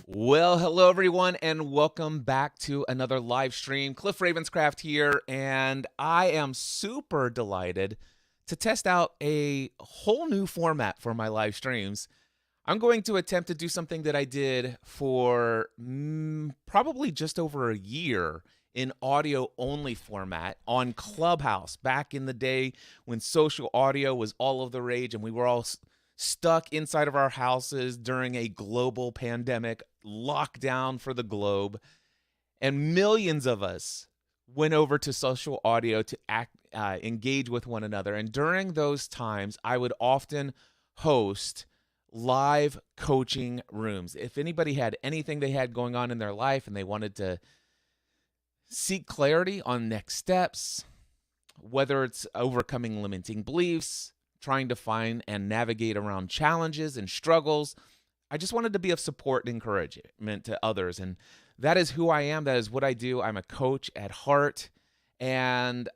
Well, hello everyone, and welcome back to another live stream. Cliff Ravenscraft here, and I am super delighted to test out a whole new format for my live streams. I'm going to attempt to do something that I did for probably just over a year in audio only format on Clubhouse back in the day when social audio was all of the rage and we were all stuck inside of our houses during a global pandemic, lockdown for the globe, and millions of us went over to social audio to engage with one another. And during those times, I would often host live coaching rooms. If anybody had anything they had going on in their life and they wanted to seek clarity on next steps, whether it's overcoming limiting beliefs, trying to find and navigate around challenges and struggles, I just wanted to be of support and encouragement to others. And that is who I am. That is what I do. I'm a coach at heart, and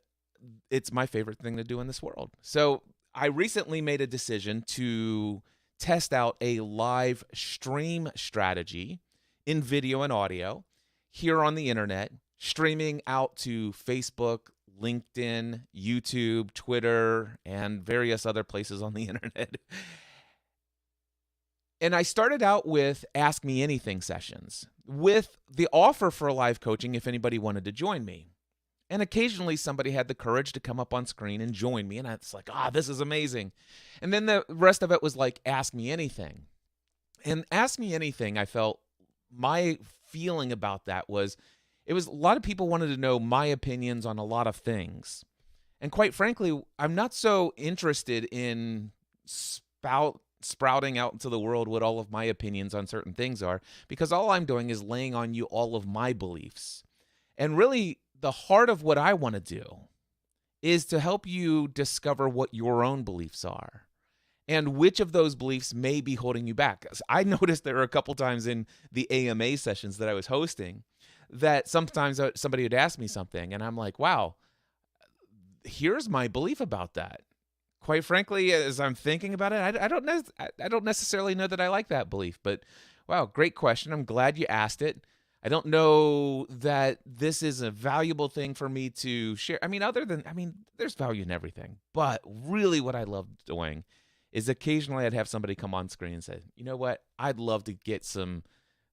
it's my favorite thing to do in this world. So I recently made a decision to test out a live stream strategy in video and audio here on the internet, streaming out to Facebook, LinkedIn, YouTube, Twitter, and various other places on the internet. And I started out with Ask Me Anything sessions with the offer for live coaching if anybody wanted to join me. And occasionally somebody had the courage to come up on screen and join me. And I was like, this is amazing. And then the rest of it was like, Ask Me Anything. And Ask Me Anything, I felt my feeling about that was, it was a lot of people wanted to know my opinions on a lot of things. And quite frankly, I'm not so interested in sprouting out into the world what all of my opinions on certain things are, because all I'm doing is laying on you all of my beliefs. And really, the heart of what I want to do is to help you discover what your own beliefs are and which of those beliefs may be holding you back. I noticed there were a couple times in the AMA sessions that I was hosting that sometimes somebody would ask me something and I'm like, wow, here's my belief about that. Quite frankly, as I'm thinking about it, I don't necessarily know that I like that belief, but wow, great question. I'm glad you asked it. I don't know that this is a valuable thing for me to share. There's value in everything, but really what I love doing is occasionally I'd have somebody come on screen and say, you know what, I'd love to get some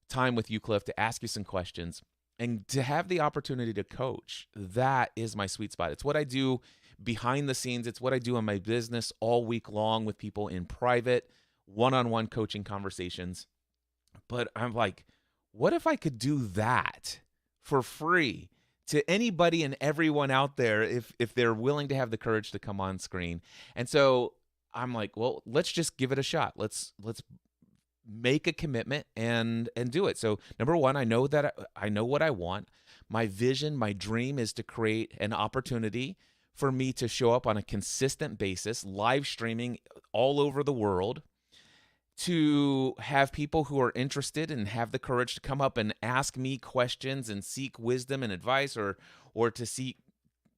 time with you, Cliff, to ask you some questions. And to have the opportunity to coach, that is my sweet spot. It's what I do behind the scenes. It's what I do in my business all week long with people in private, one-on-one coaching conversations. But I'm like, what if I could do that for free to anybody and everyone out there if they're willing to have the courage to come on screen? And so I'm like, well, let's just give it a shot. Let's make a commitment and do it. So number one, I know what I want. My vision, my dream is to create an opportunity for me to show up on a consistent basis, live streaming all over the world, to have people who are interested and have the courage to come up and ask me questions and seek wisdom and advice or to seek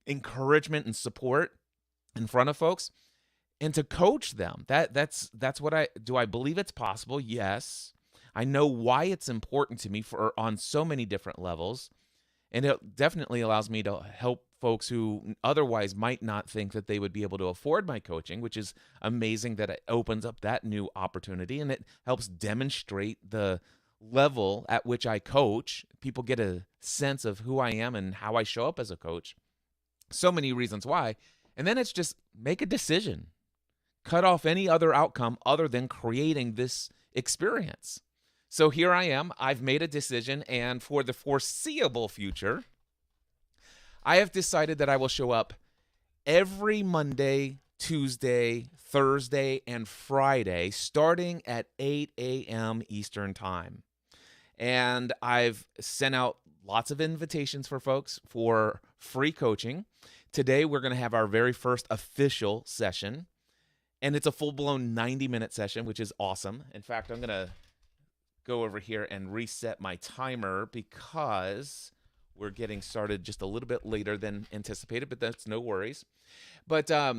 encouragement and support in front of folks. And to coach them. That's what I believe it's possible? Yes. I know why it's important to me on so many different levels. And it definitely allows me to help folks who otherwise might not think that they would be able to afford my coaching, which is amazing that it opens up that new opportunity, and it helps demonstrate the level at which I coach. People get a sense of who I am and how I show up as a coach. So many reasons why. And then it's just make a decision. Cut off any other outcome other than creating this experience. So here I am. I've made a decision, and for the foreseeable future, I have decided that I will show up every Monday, Tuesday, Thursday, and Friday, starting at 8 a.m. Eastern Time. And I've sent out lots of invitations for folks for free coaching. Today, we're going to have our very first official session. And it's a full-blown 90-minute session, which is awesome. In fact, I'm going to go over here and reset my timer because we're getting started just a little bit later than anticipated, but that's no worries. But a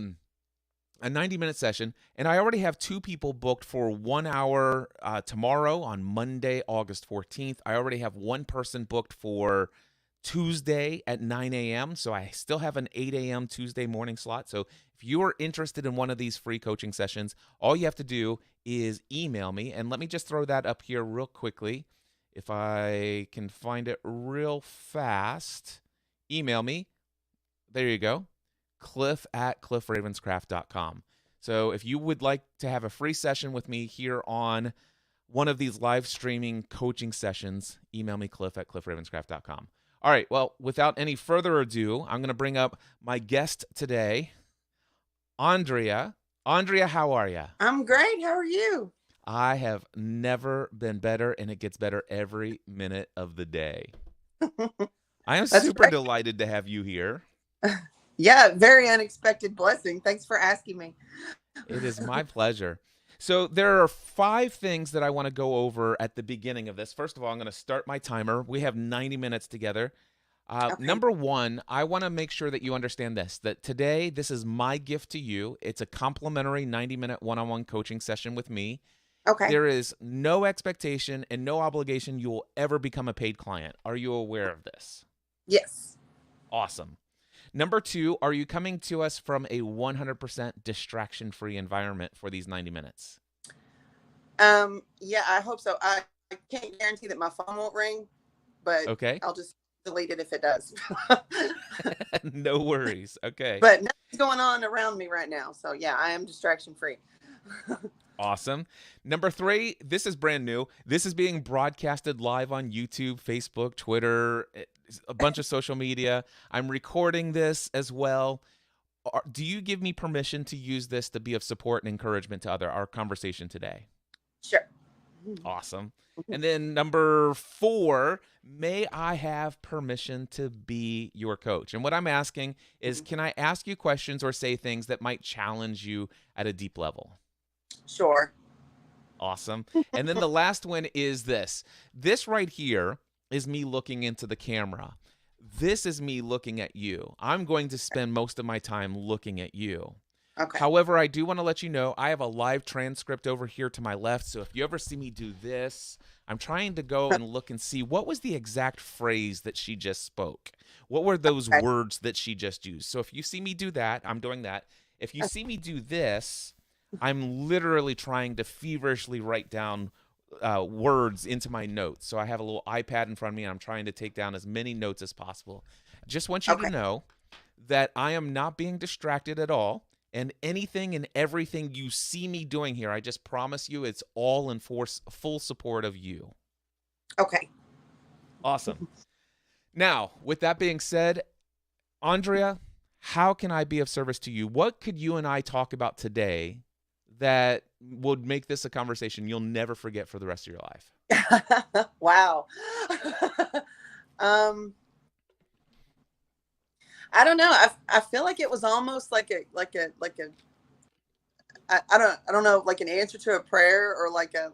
90-minute session, and I already have 2 people booked for 1 hour tomorrow on Monday, August 14th. I already have 1 person booked for Tuesday at 9 a.m. So I still have an 8 a.m. Tuesday morning slot. So if you are interested in one of these free coaching sessions, all you have to do is email me. And let me just throw that up here real quickly. If I can find it real fast, email me. There you go. cliff@cliffravenscraft.com. So if you would like to have a free session with me here on one of these live streaming coaching sessions, email me, cliff@cliffravenscraft.com. All right, well, without any further ado, I'm going to bring up my guest today, Andrea. Andrea, how are you? I'm great. How are you? I have never been better, and it gets better every minute of the day. I am That's super great. delighted to have you here. Yeah, very unexpected blessing. Thanks for asking me. It is my pleasure. So there are 5 things that I want to go over at the beginning of this. First of all, I'm going to start my timer. We have 90 minutes together. Okay. Number 1, I want to make sure that you understand this, that today, this is my gift to you. It's a complimentary 90-minute one-on-one coaching session with me. Okay. There is no expectation and no obligation you will ever become a paid client. Are you aware of this? Yes. Awesome. Number 2, are you coming to us from a 100% distraction-free environment for these 90 minutes? Yeah, I hope so. I can't guarantee that my phone won't ring, but Okay. I'll just delete it if it does. No worries. Okay. But nothing's going on around me right now. So yeah, I am distraction free. Awesome. Number 3, this is brand new. This is being broadcasted live on YouTube, Facebook, Twitter, a bunch of social media. I'm recording this as well. Do you give me permission to use this to be of support and encouragement to our conversation today? Sure. Awesome. And then number 4, may I have permission to be your coach? And what I'm asking is, can I ask you questions or say things that might challenge you at a deep level? Sure. Awesome. And then the last one is this. This right here is me looking into the camera. This is me looking at you. I'm going to spend most of my time looking at you. Okay. However, I do want to let you know I have a live transcript over here to my left. So if you ever see me do this, I'm trying to go and look and see what was the exact phrase that she just spoke. What were those Okay. words that she just used? So if you see me do that, I'm doing that. If you see me do this, I'm literally trying to feverishly write down words into my notes. So I have a little iPad in front of me, and I'm trying to take down as many notes as possible. Just want you to Okay. know that I am not being distracted at all. And anything and everything you see me doing here, I just promise you it's all in full support of you. Okay. Awesome. Now, with that being said, Andrea, how can I be of service to you? What could you and I talk about today that would make this a conversation you'll never forget for the rest of your life? Wow. I don't know. I feel like it was almost like a I don't know, like an answer to a prayer or like a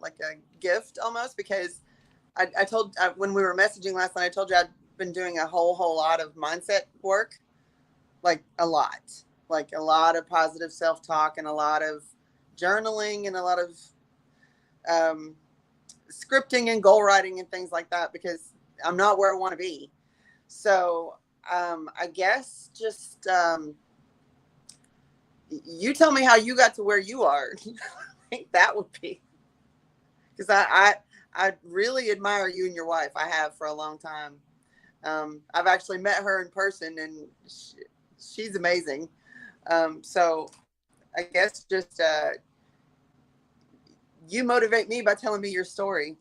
gift almost, because I told when we were messaging last night, I told you I'd been doing a whole lot of mindset work, like a lot of positive self-talk and a lot of journaling and a lot of um, scripting and goal writing and things like that, because I'm not where I want to be. So I guess just you tell me how you got to where you are. I think that would be, because I really admire you and your wife. I have for a long time. I've actually met her in person, and she's amazing. So I guess just you motivate me by telling me your story.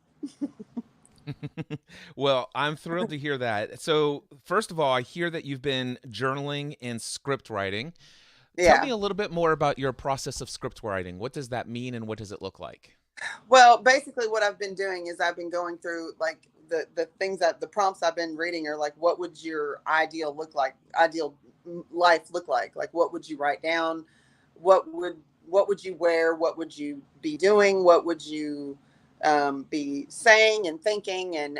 Well, I'm thrilled to hear that. So, first of all, I hear that you've been journaling and script writing. Tell me Yeah. a little bit more about your process of script writing. What does that mean and what does it look like? Well, basically what I've been doing is I've been going through like the things that the prompts I've been reading are like, what would your ideal life look like? Like, what would you write down? What would what would you wear? What would you be doing? What would you be saying and thinking? And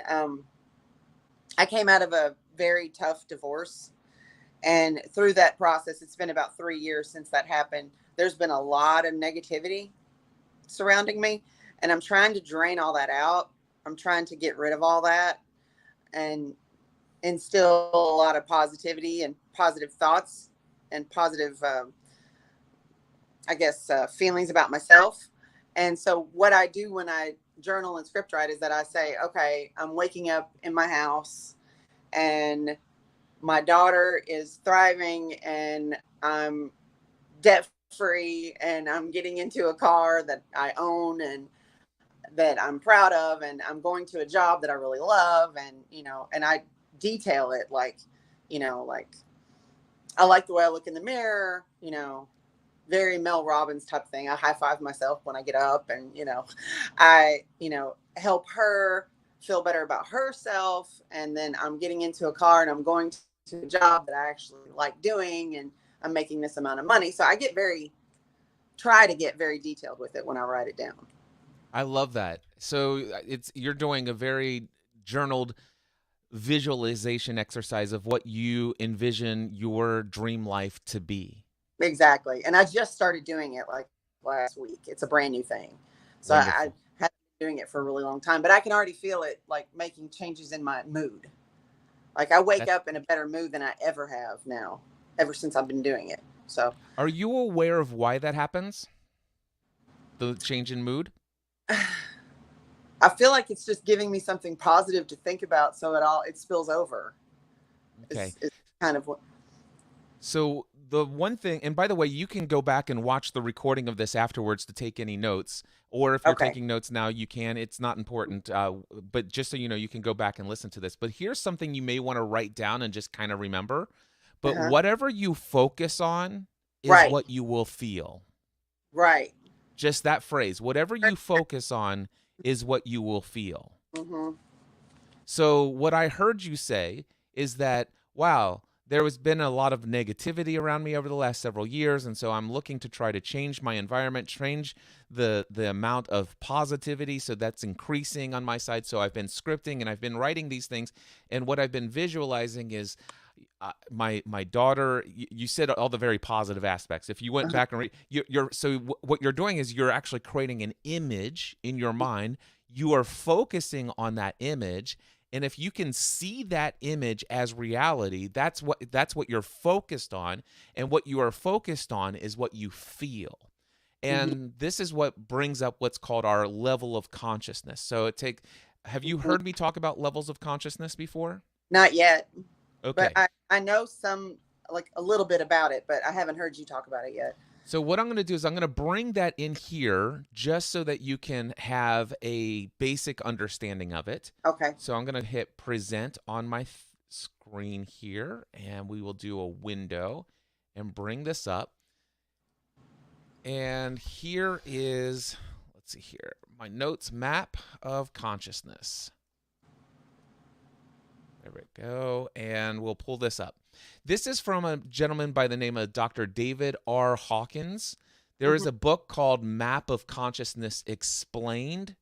I came out of a very tough divorce. And through that process, it's been about 3 years since that happened. There's been a lot of negativity surrounding me. And I'm trying to drain all that out. I'm trying to get rid of all that and instill a lot of positivity and positive thoughts and positive, feelings about myself. And so, what I do when I journal and script write is that I say, okay, I'm waking up in my house and my daughter is thriving and I'm debt free and I'm getting into a car that I own and that I'm proud of, and I'm going to a job that I really love. And, and I detail it like, like I like the way I look in the mirror, very Mel Robbins type thing. I high five myself when I get up and, I, help her feel better about herself. And then I'm getting into a car and I'm going to a job that I actually like doing and I'm making this amount of money. So I try to get very detailed with it when I write it down. I love that. So you're doing a very journaled visualization exercise of what you envision your dream life to be. Exactly. And I just started doing it like last week. It's a brand new thing. So I Wonderful. have been doing it for a really long time, but I can already feel it like making changes in my mood. Like I wake That, up in a better mood than I ever have now, ever since I've been doing it. So are you aware of why that happens? The change in mood? I feel like it's just giving me something positive to think about. So it spills over. Okay. It's kind of what. So the one thing, and by the way, you can go back and watch the recording of this afterwards to take any notes, or if you're Okay. taking notes now, you can. It's not important, but just so you know, you can go back and listen to this. But here's something you may want to write down and just kind of remember. But Uh-huh. whatever you focus on is Right. what you will feel. Right. Just that phrase, whatever you focus on is what you will feel. Mm-hmm. So what I heard you say is that, wow, there has been a lot of negativity around me over the last several years, and so I'm looking to try to change my environment, change the amount of positivity, so that's increasing on my side. So I've been scripting and I've been writing these things, and what I've been visualizing is my daughter. You said all the very positive aspects. If you went Uh-huh. back and read, what you're doing is you're actually creating an image in your mind. You are focusing on that image, and if you can see that image as reality, that's what you're focused on, and what you are focused on is what you feel. Mm-hmm. And this is what brings up what's called our level of consciousness. Have you heard me talk about levels of consciousness before? Not yet, but Okay. I know some, like a little bit about it, but I haven't heard you talk about it yet. So what I'm going to do is I'm going to bring that in here just so that you can have a basic understanding of it. Okay. So I'm going to hit present on my screen here, and we will do a window and bring this up. And here is, let's see here, my notes map of consciousness. There we go. And we'll pull this up. This is from a gentleman by the name of Dr. David R. Hawkins. There is Mm-hmm. a book called Map of Consciousness Explained.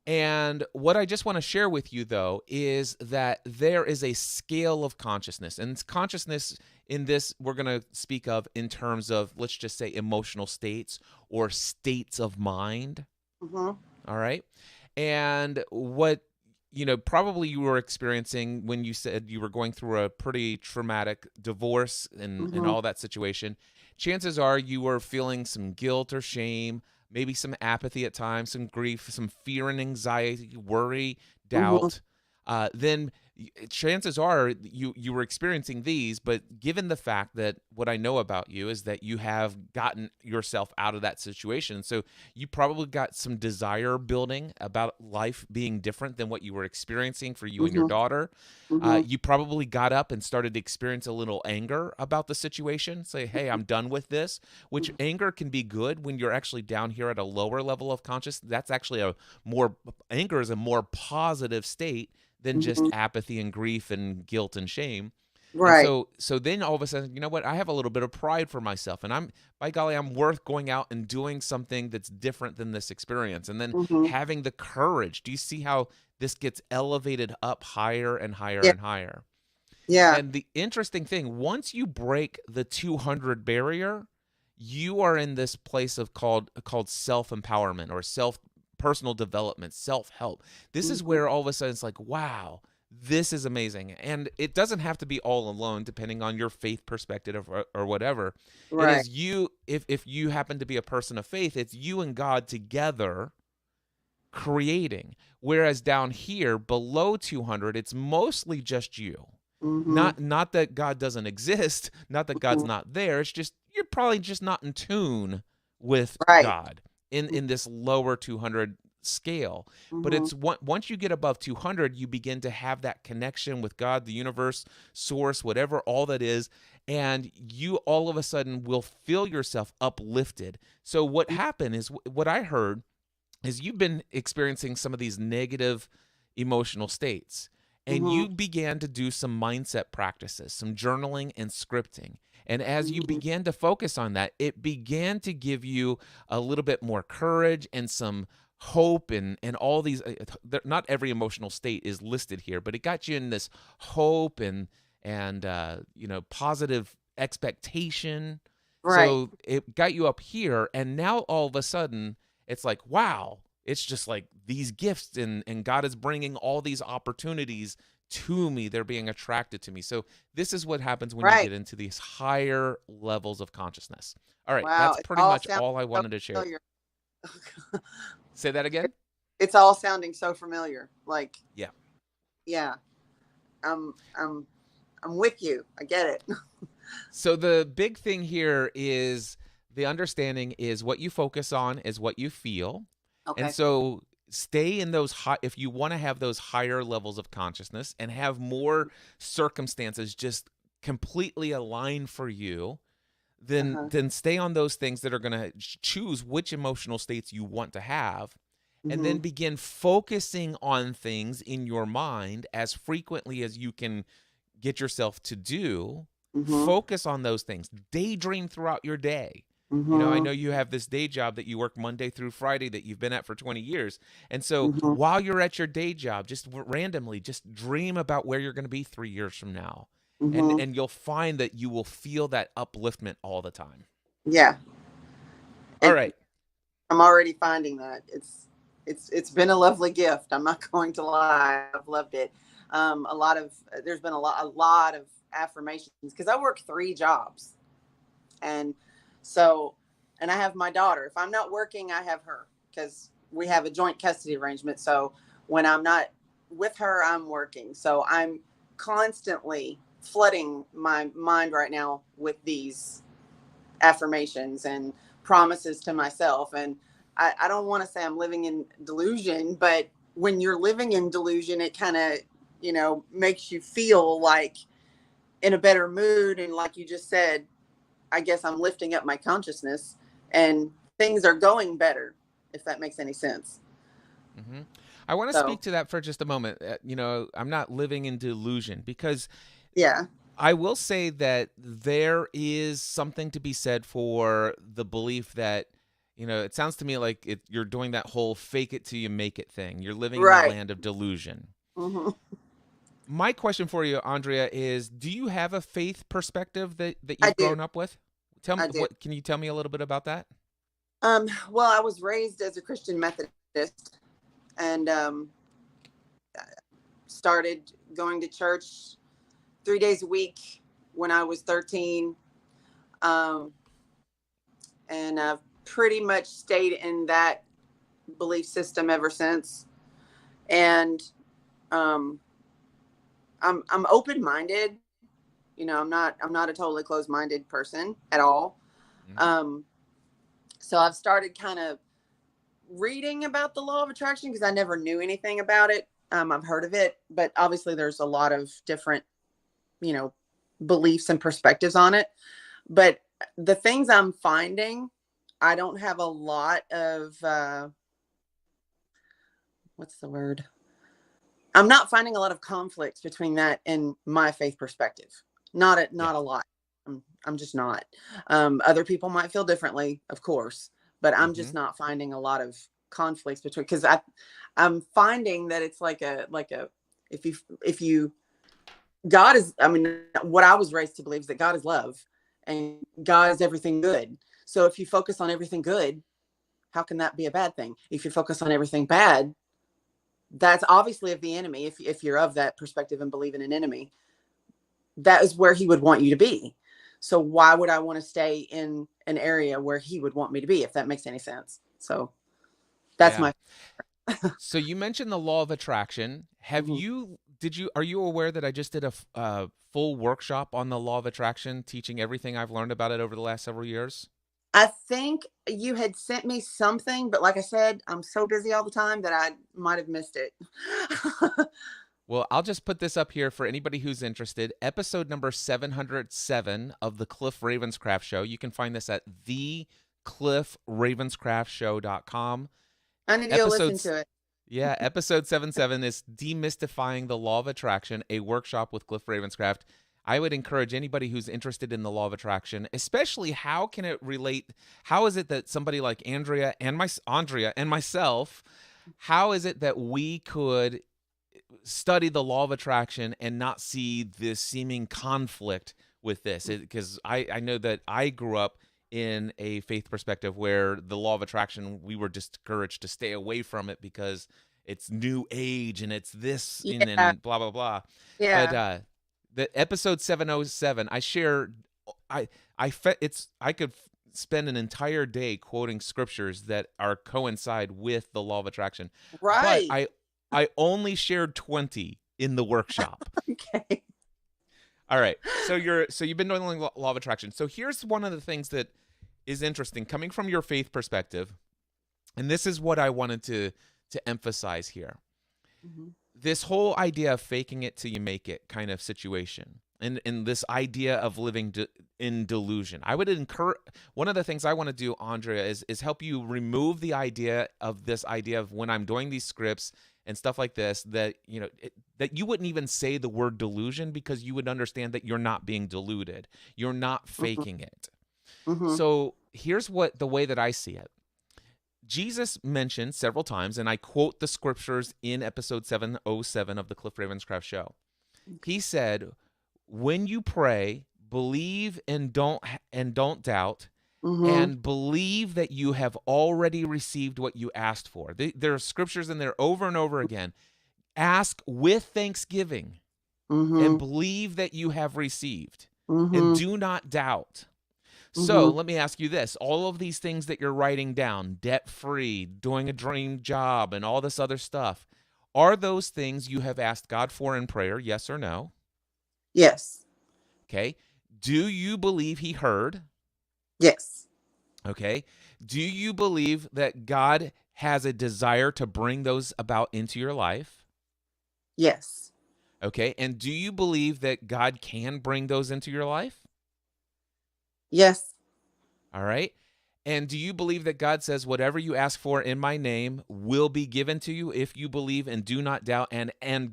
And what I just want to share with you, though, is that there is a scale of consciousness. And consciousness in this, we're going to speak of in terms of, let's just say, emotional states or states of mind. Mm-hmm. All right. And what probably you were experiencing when you said you were going through a pretty traumatic divorce and Mm-hmm. all that situation, chances are you were feeling some guilt or shame, maybe some apathy at times, some grief, some fear and anxiety, worry, Mm-hmm. doubt. Then chances are you were experiencing these, but given the fact that what I know about you is that you have gotten yourself out of that situation, so you probably got some desire building about life being different than what you were experiencing for you and your Mm-hmm. daughter. Mm-hmm. You probably got up and started to experience a little anger about the situation. Say, hey, I'm done with this, which anger can be good when you're actually down here at a lower level of consciousness. That's actually anger is a more positive state than just Mm-hmm. apathy and grief and guilt and shame. And Right. so then all of a sudden, you know what? I have a little bit of pride for myself, and by golly, I'm worth going out and doing something that's different than this experience. And then Mm-hmm. having the courage. Do you see how this gets elevated up higher and higher Yeah. and higher? Yeah. And the interesting thing, once you break the 200 barrier, you are in this place of called self-empowerment or self personal development, self-help. This is Mm-hmm. where all of a sudden it's like, wow, this is amazing. And it doesn't have to be all alone depending on your faith perspective or whatever. It Right. is you, if you happen to be a person of faith, it's you and God together creating. Whereas down here below 200, it's mostly just you. Mm-hmm. Not that God doesn't exist, not that God's Mm-hmm. not there. It's just you're probably just not in tune with Right. God in this lower 200 scale. But Mm-hmm. it's once you get above 200, you begin to have that connection with God, the universe, source, whatever all that is, and you all of a sudden will feel yourself uplifted. So what happened is what I heard is you've been experiencing some of these negative emotional states, and Mm-hmm. you began to do some mindset practices, some journaling and scripting. And as you Mm-hmm. began to focus on that, it began to give you a little bit more courage and some hope and all these not every emotional state is listed here, but it got you in this hope and positive expectation. Right. So it got you up here, and now all of a sudden it's like, wow, it's just like these gifts and God is bringing all these opportunities to me. They're being attracted to me. So this is what happens when you Right. get into these higher levels of consciousness. All right, Wow. that's It pretty all much sounds all I so wanted to share. familiar. Say that again? It's all sounding so familiar. Like, Yeah. yeah, I'm I'm I'm with you. I get it. So the big thing here is the understanding is what you focus on is what you feel. And Okay. so stay in those high, if you want to have those higher levels of consciousness and have more circumstances just completely align for you, then Uh-huh. then stay on those things that are going to choose which emotional states you want to have, and Mm-hmm. then begin focusing on things in your mind as frequently as you can get yourself to do. Mm-hmm. Focus on those things. Daydream throughout your day. I Mm-hmm. know you have this day job that you work Monday through Friday that you've been at for 20 years. And so Mm-hmm. while you're at your day job, just randomly, just dream about where you're going to be 3 years from now. And Mm-hmm. and you'll find that you will feel that upliftment all the time. Yeah. All It right. I'm already finding that. It's been a lovely gift. I'm not going to lie. I've loved it. A lot of there's been a lot of affirmations because I work 3 jobs. And so, and I have my daughter. If I'm not working, I have her because we have a joint custody arrangement. So when I'm not with her, I'm working. So I'm constantly flooding my mind right now with these affirmations and promises to myself. And I don't want to say I'm living in delusion, but when you're living in delusion, it kind of, makes you feel like in a better mood. And like you just said, I guess I'm lifting up my consciousness and things are going better, if that makes any sense. Hmm. I want to So, speak to that for just a moment. I'm not living in delusion because yeah. I will say that there is something to be said for the belief that, it sounds to me like you're doing that whole fake it till you make it thing. You're living in the Right. land of delusion. Hmm. My question for you, Andrea, is do you have a faith perspective that I you've do. grown up with? Tell me I do. what can you tell me a little bit about that? Well, I was raised as a Christian Methodist and started going to church 3 days a week when I was 13. Um, and I've pretty much stayed in that belief system ever since. And um, I'm open minded. I'm not a totally closed minded person at all. Hmm. Um, so I've started kind of reading about the law of attraction because I never knew anything about it. I've heard of it, but obviously there's a lot of different, you know, beliefs and perspectives on it. But the things I'm finding, I don't have a lot of what's the word? I'm not finding a lot of conflict between that and my faith perspective. Yeah. not a lot. I'm just not. Other people might feel differently, of course, but I'm Mm-hmm. just not finding a lot of conflicts between, because I'm finding that it's like a if you God is, I mean, what I was raised to believe is that God is love and God is everything good. So if you focus on everything good, how can that be a bad thing? If you focus on everything bad, that's obviously of the enemy. If you're of that perspective and believe in an enemy, that is where he would want you to be. So why would I want to stay in an area where he would want me to be, if that makes any sense? So that's Yeah. my. So you mentioned the law of attraction. Mhm. Are you aware that I just did a full workshop on the law of attraction, teaching everything I've learned about it over the last several years? I think you had sent me something, but like I said, I'm so busy all the time that I might have missed it. Well, I'll just put this up here for anybody who's interested. Episode number 707 of the Cliff Ravenscraft Show. You can find this at thecliffravenscraftshow.com. I need to go listen Episodes to it. Yeah, episode 77 is Demystifying the Law of Attraction, a workshop with Cliff Ravenscraft. I would encourage anybody who's interested in the law of attraction, especially how can it relate? How is it that somebody like Andrea and myself, how is it that we could study the law of attraction and not see this seeming conflict with this? Because I know that I grew up in a faith perspective where the law of attraction, we were discouraged to stay away from it because it's new age and it's this Yeah, and blah blah blah. But yeah, the episode 707, I shared, I I could spend an entire day quoting scriptures that are coincide with the law of attraction, but right. I only shared 20 in the workshop. Okay. All right. So you've been doing the law of attraction. So here's one of the things that is interesting coming from your faith perspective, and this is what I wanted to emphasize here. Mhm. This whole idea of faking it till you make it kind of situation. And this idea of living in delusion. I would encourage, one of the things I want to do, Andrea, is help you remove the idea of this idea of when I'm doing these scripts and stuff like this, that that you wouldn't even say the word delusion because you would understand that you're not being deluded. You're not Mhm. faking it. Mhm. So here's what the way that I see it. Jesus mentioned several times, and I quote the scriptures in episode 707 of the Cliff Ravenscraft Show. Okay. He said, "When you pray, believe and don't doubt, Mhm. and believe that you have already received what you asked for." There are scriptures in there over and over again. Ask with thanksgiving and Mhm. believe that you have received, and Mhm. do not doubt. So Mhm. let me ask you this. All of these things that you're writing down, debt free, doing a dream job, and all this other stuff, are those things you have asked God for in prayer? Yes or no? Yes. Okay. Do you believe He heard? Yes. Okay. Do you believe that God has a desire to bring those about into your life? Yes. Okay. And do you believe that God can bring those into your life? Yes. All right. And do you believe that God says, whatever you ask for in my name will be given to you if you believe and do not doubt? And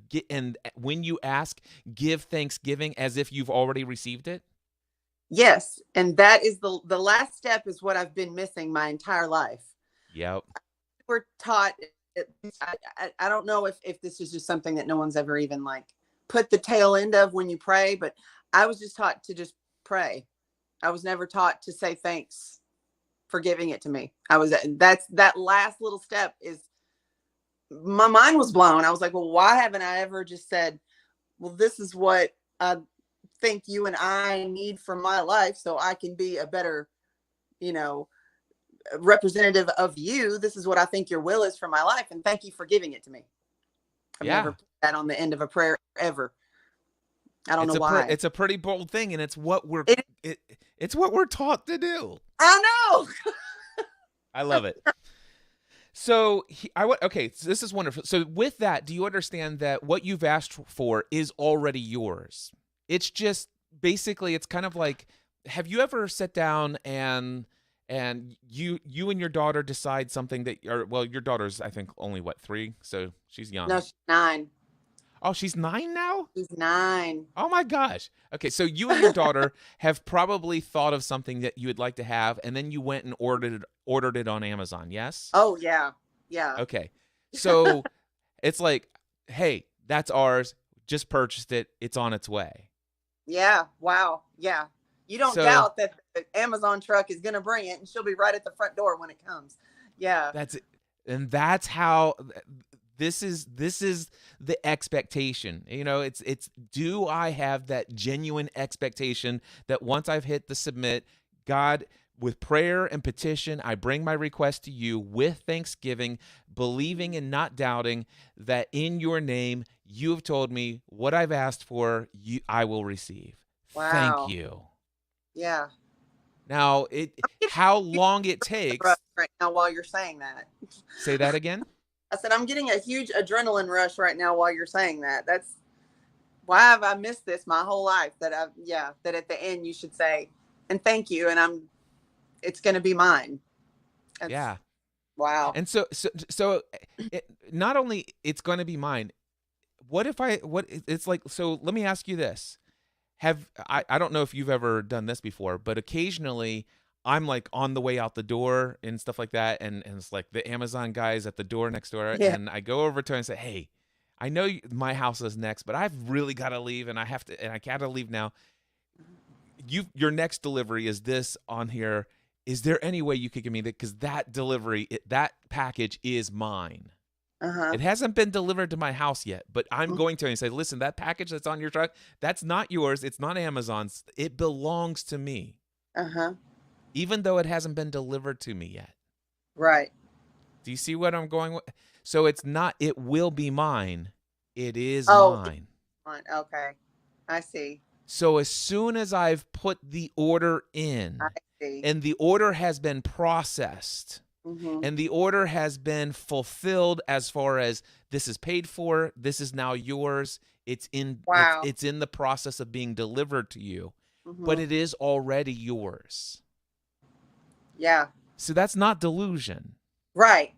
when you ask, give thanksgiving as if you've already received it? Yes. And that is the last step, is what I've been missing my entire life. Yep. We're taught, I don't know if this is just something that no one's ever even like put the tail end of when you pray, but I was just taught to just pray. I was never taught to say thanks for giving it to me. That's that last little step is, my mind was blown. I was like, well, why haven't I ever just said, well, this is what I think you and I need for my life so I can be a better, you know, representative of you. This is what I think your will is for my life. And thank you for giving it to me. I've never Yeah. put that on the end of a prayer ever. I don't know why. It's a pretty bold thing, and It, it's what we're taught to do. I know. I love it. So okay, so this is wonderful. So with that, do you understand that what you've asked for is already yours? It's just basically it's kind of like, have you ever sat down and you and your daughter decide something that, or well, your daughter's I think only what, 3, so she's No, young. she's 9. Oh, she's 9 now? She's 9. Oh my gosh. Okay, so you and your daughter have probably thought of something that you would like to have, and then you went and ordered it on Amazon, yes? Oh yeah, yeah, Okay. So it's like, hey, that's ours. Just purchased it. It's on its way. yeah. Wow, yeah. You don't So doubt that the Amazon truck is gonna bring it, and she'll be right at the front door when it comes. Yeah. that's it. And that's how this is the expectation. It's do I have that genuine expectation that once I've hit the submit, God, with prayer and petition, I bring my request to you with thanksgiving, believing and not doubting that in your name you have told me what I've asked for, I will receive. Thank Wow. you. Yeah. Now, how long it Rush takes, right now while you're saying that. say that again. I said I'm getting a huge adrenaline rush right now while you're saying that. That's why have I missed this my whole life? That at the end you should say, and thank you, and it's going to be mine. That's Yeah. wow. And so not only it's going to be mine. What it's like, so let me ask you this. I don't know if you've ever done this before, but occasionally I'm like on the way out the door and stuff like that, and it's like the Amazon guys at the door next door, Yeah. and I go over to him and say, "Hey, I know my house is next, but I've really got to leave, and I gotta leave now. Your next delivery is this on here. Is there any way you could give me that? Because that delivery, that package is mine. Uh-huh. It hasn't been delivered to my house yet, but I'm going to and say, listen, that package that's on your truck, that's not yours. It's not Amazon's. It belongs to me, Uh-huh. even though it hasn't been delivered to me yet. Right. Do you see what I'm going with? So it's not, it will be mine. It is Oh, mine. fine. Okay. I see. So as soon as I've put the order I in see. and the order has been processed, Mm-hmm. and the order has been fulfilled as far as this is paid for, this is now yours, Wow. it's in the process of being delivered to you, but Mm-hmm. it is already yours. Yeah. So that's not delusion. Right.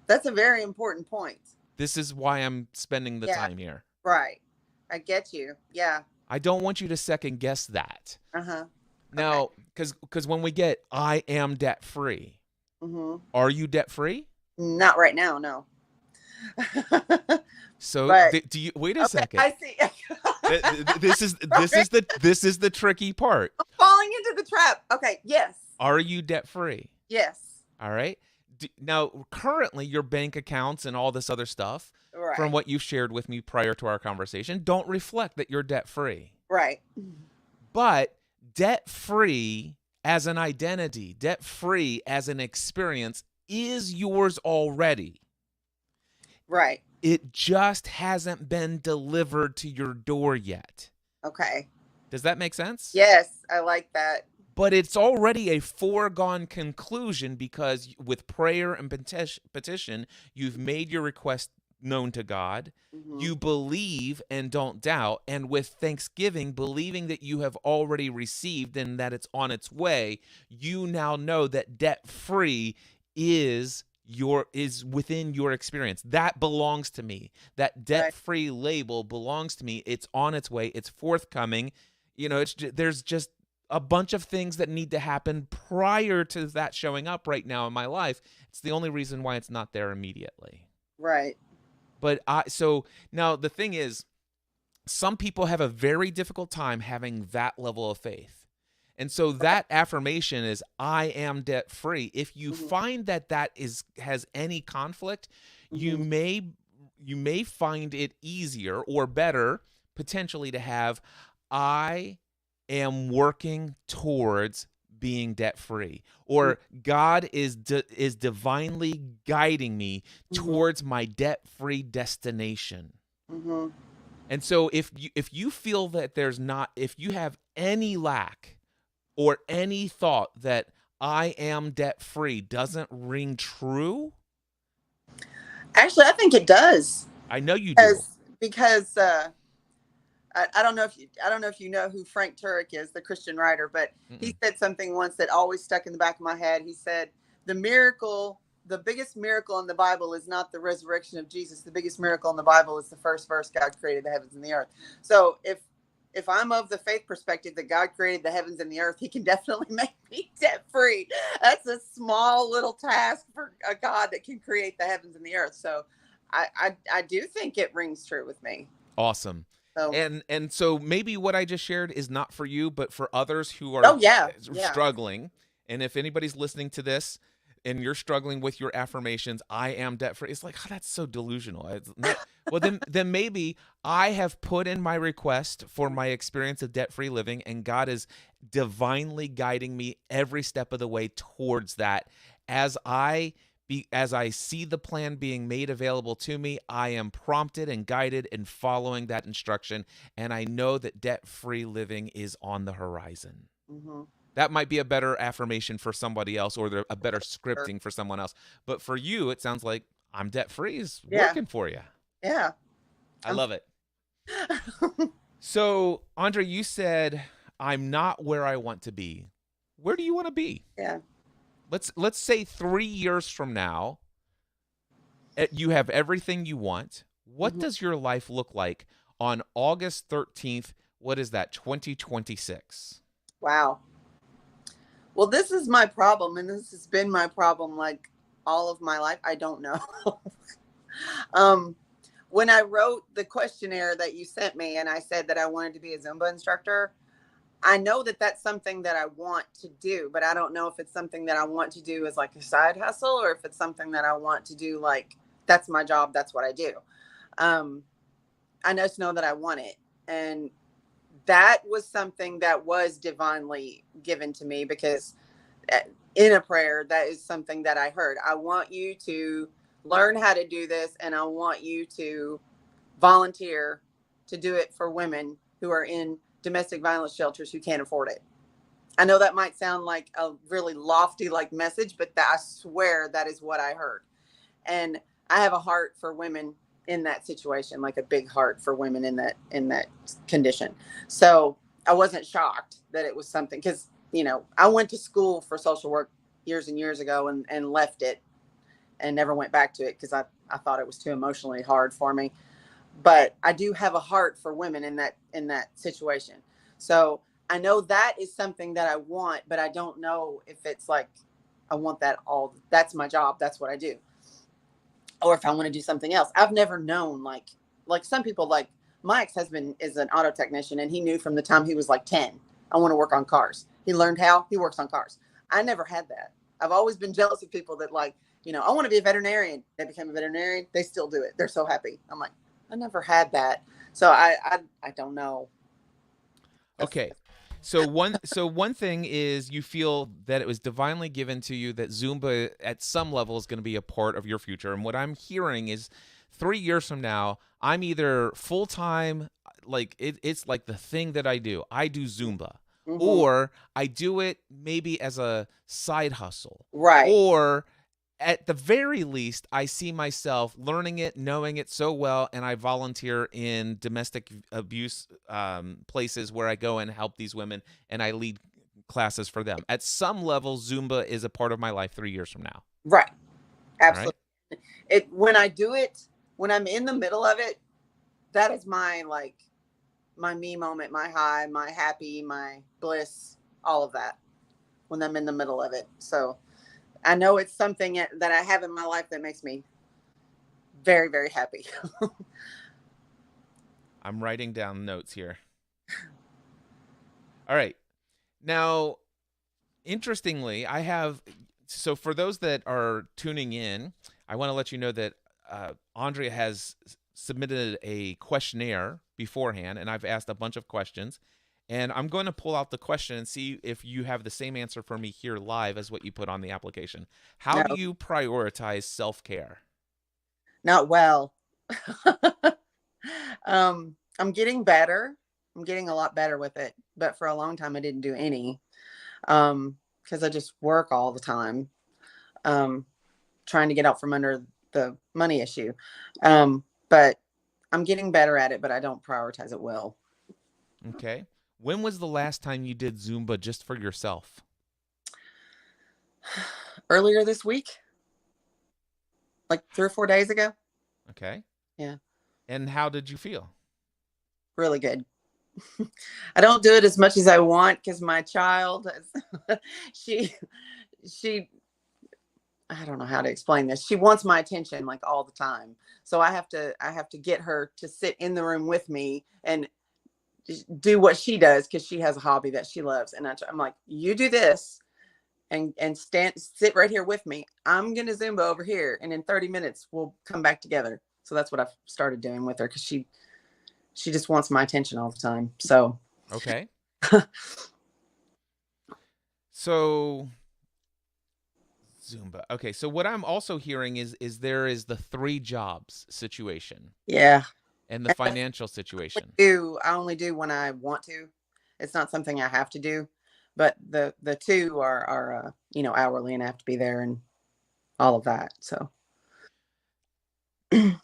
That's a very important point. This is why I'm spending the Yeah. time here. Right. I get you. Yeah. I don't want you to second guess that. Uh-huh. Okay. Now, because when we get I am debt free, Mm-hmm. are you debt free? Not right now, no. So But do you wait a okay, second? I see. This is the tricky part. Falling into the trap. Okay, yes. Are you debt free? Yes. All right. Now, currently, your bank accounts and all this other stuff, from Right. what you've shared with me prior to our conversation, don't reflect that you're debt free. Right. But debt free as an identity, debt free as an experience is yours already. Right. It just hasn't been delivered to your door yet. Okay. Does that make sense? Yes, I like that. But it's already a foregone conclusion because with prayer and petition, you've made your request known to God. Mm-hmm. You believe and don't doubt. And with thanksgiving, believing that you have already received and that it's on its way, you now know that debt free is within your experience. That belongs to me. That debt free label belongs to me. It's on its way. It's forthcoming. There's just a bunch of things that need to happen prior to that showing up right now in my life. It's the only reason why it's not there immediately. Right. But so now the thing is, some people have a very difficult time having that level of faith. And so that affirmation is, I am debt free. If you Mm-hmm. find that has any conflict, you may find it easier or better potentially to have, I am working towards being debt free, or God is divinely guiding me towards my debt free destination. Mm-hmm. And so if you feel that if you have any lack or any thought that I am debt free doesn't ring true, Actually, I think it does. I know you do. Because I don't know if you know who Frank Turek is, the Christian writer, but he said something once that always stuck in the back of my head. He said, "The miracle the biggest miracle in the Bible is not the resurrection of Jesus. The biggest miracle in the Bible is the first verse, God created the heavens and the earth. So if I'm of the faith perspective that God created the heavens and the earth, he can definitely make me debt free. That's a small little task for a God that can create the heavens and the earth. So I do think it rings true with me. Awesome. So, And so maybe what I just shared is not for you, but for others who are oh yeah, yeah. struggling. And if anybody's listening to this and you're struggling with your affirmations, I am debt free. It's like, oh, that's so delusional. It's not, well, then maybe I have put in my request for my experience of debt free living, and God is divinely guiding me every step of the way towards that. As I see the plan being made available to me, I am prompted and guided in following that instruction, and I know that debt-free living is on the horizon. Mm-hmm. That might be a better affirmation for somebody else, or a better Sure. scripting for someone else. But for you, it sounds like I'm debt-free is Yeah, working for you. yeah. I I'm love it. So, Andre, you said I'm not where I want to be. Where do you want to be? yeah. Let's say 3 years from now, you have everything you want. What Mm-hmm. does your life look like on August 13th? What is that, 2026? Wow. Well, this is my problem, and this has been my problem like all of my life. I don't know. um, when I wrote the questionnaire that you sent me, and I said that I wanted to be a Zumba instructor, I know that that's something that I want to do, but I don't know if it's something that I want to do as like a side hustle, or if it's something that I want to do like that's my job, that's what I do. Um, I just know that I want it, and that was something that was divinely given to me because in a prayer, that is something that I heard. I want you to learn how to do this, and I want you to volunteer to do it for women who are in domestic violence shelters who can't afford it. I know that might sound like a really lofty like message, but I swear that is what I heard. And I have a heart for women in that situation, like a big heart for women in that condition. So I wasn't shocked that it was something, because I went to school for social work years and years ago, and left it and never went back to it because I thought it was too emotionally hard for me. But I do have a heart for women in that situation. So I know that is something that I want, but I don't know if it's like I want that all. That's my job. That's what I do. Or if I want to do something else. I've never known like some people, like my ex-husband is an auto technician, and he knew from the time he was like 10, I want to work on cars. He learned how, he works on cars. I never had that. I've always been jealous of people that like, I want to be a veterinarian. They became a veterinarian. They still do it. They're so happy. I'm like, I never had that. So I don't know. Okay. So one thing is you feel that it was divinely given to you that Zumba at some level is going to be a part of your future. And what I'm hearing is 3 years from now, I'm either full-time, like it's like the thing that I do. I do Zumba. Mm-hmm. Or I do it maybe as a side hustle. Right. Or at the very least, I see myself learning it, knowing it so well, and I volunteer in domestic abuse places where I go and help these women, and I lead classes for them. At some level, Zumba is a part of my life 3 years from now. Right. All right. Absolutely. It when I do it, when I'm in the middle of it, that is my like my me moment, my high, my happy, my bliss, all of that when I'm in the middle of it. So I know it's something that I have in my life that makes me very, very happy. I'm writing down notes here. All right. Now, interestingly, so for those that are tuning in, I want to let you know that Andrea has submitted a questionnaire beforehand, and I've asked a bunch of questions. And I'm going to pull out the question and see if you have the same answer for me here live as what you put on the application. How No, do you prioritize self-care? not well. I'm getting better. I'm getting a lot better with it, but for a long time I didn't do any, because I just work all the time, um, trying to get out from under the money issue. But I'm getting better at it, but I don't prioritize it well. Okay. When was the last time you did Zumba just for yourself? Earlier this week. like 3 or 4 days ago. Okay. Yeah, And how did you feel? really good. I don't do it as much as I want because my child, she, she, I don't know how to explain this. She wants my attention like all the time. So I have to get her to sit in the room with me and do what she does because she has a hobby that she loves. And I'm like, you do this and sit right here with me. I'm gonna Zumba over here, and in 30 minutes we'll come back together. So that's what I've started doing with her because she just wants my attention all the time. So Okay. So Zumba. Okay, so what I'm also hearing is there is the 3 jobs situation yeah, and the financial situation. I only do when I want to. It's not something I have to do, but the two are hourly, and I have to be there and all of that. So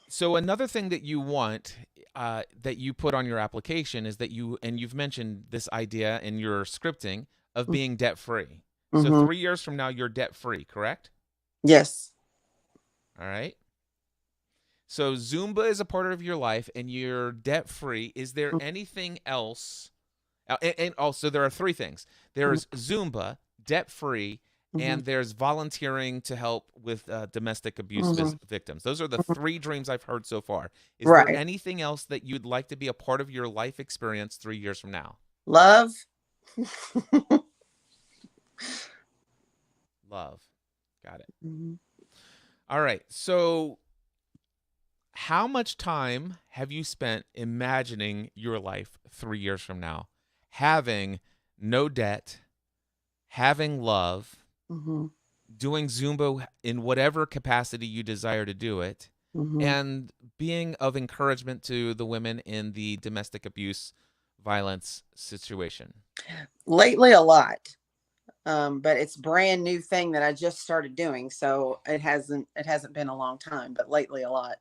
So another thing that you want that you put on your application is that you've mentioned this idea in your scripting of being debt free. So mm-hmm. 3 years from now, you're debt free, correct? Yes. All right. So Zumba is a part of your life, and you're debt free. Is there anything else? And also, there are 3 things. There's Zumba, debt free, Mm-hmm. and there's volunteering to help with domestic abuse Mm-hmm. victims. Those are the 3 dreams I've heard so far. Is there Right. anything else that you'd like to be a part of your life experience 3 years from now? Love. Love. Got it. Mm-hmm. All right. So, how much time have you spent imagining your life 3 years from now? Having no debt, having love, Mm-hmm. doing Zumba in whatever capacity you desire to do it, Mm-hmm. and being of encouragement to the women in the domestic abuse violence situation. Lately, a lot, but it's brand new thing that I just started doing, so it hasn't been a long time, but lately a lot.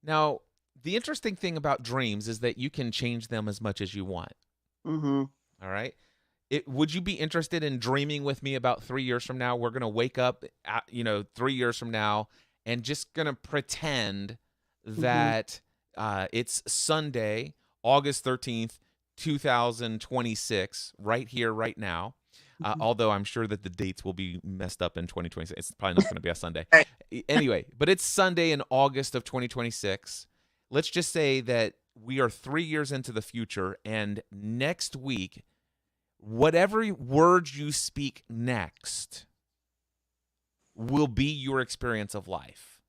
Now, the interesting thing about dreams is that you can change them as much as you want. Mm-hmm. All right. Would you be interested in dreaming with me about 3 years from now? We're going to wake up, 3 years from now, and just going to pretend Mm-hmm. that it's Sunday, August 13th, 2026, right here, right now. Mm-hmm. Although I'm sure that the dates will be messed up in 2026. It's probably not going to be a Sunday. Right. Anyway, but it's Sunday in August of 2026. Let's just say that we are 3 years into the future, and next week, whatever words you speak next will be your experience of life.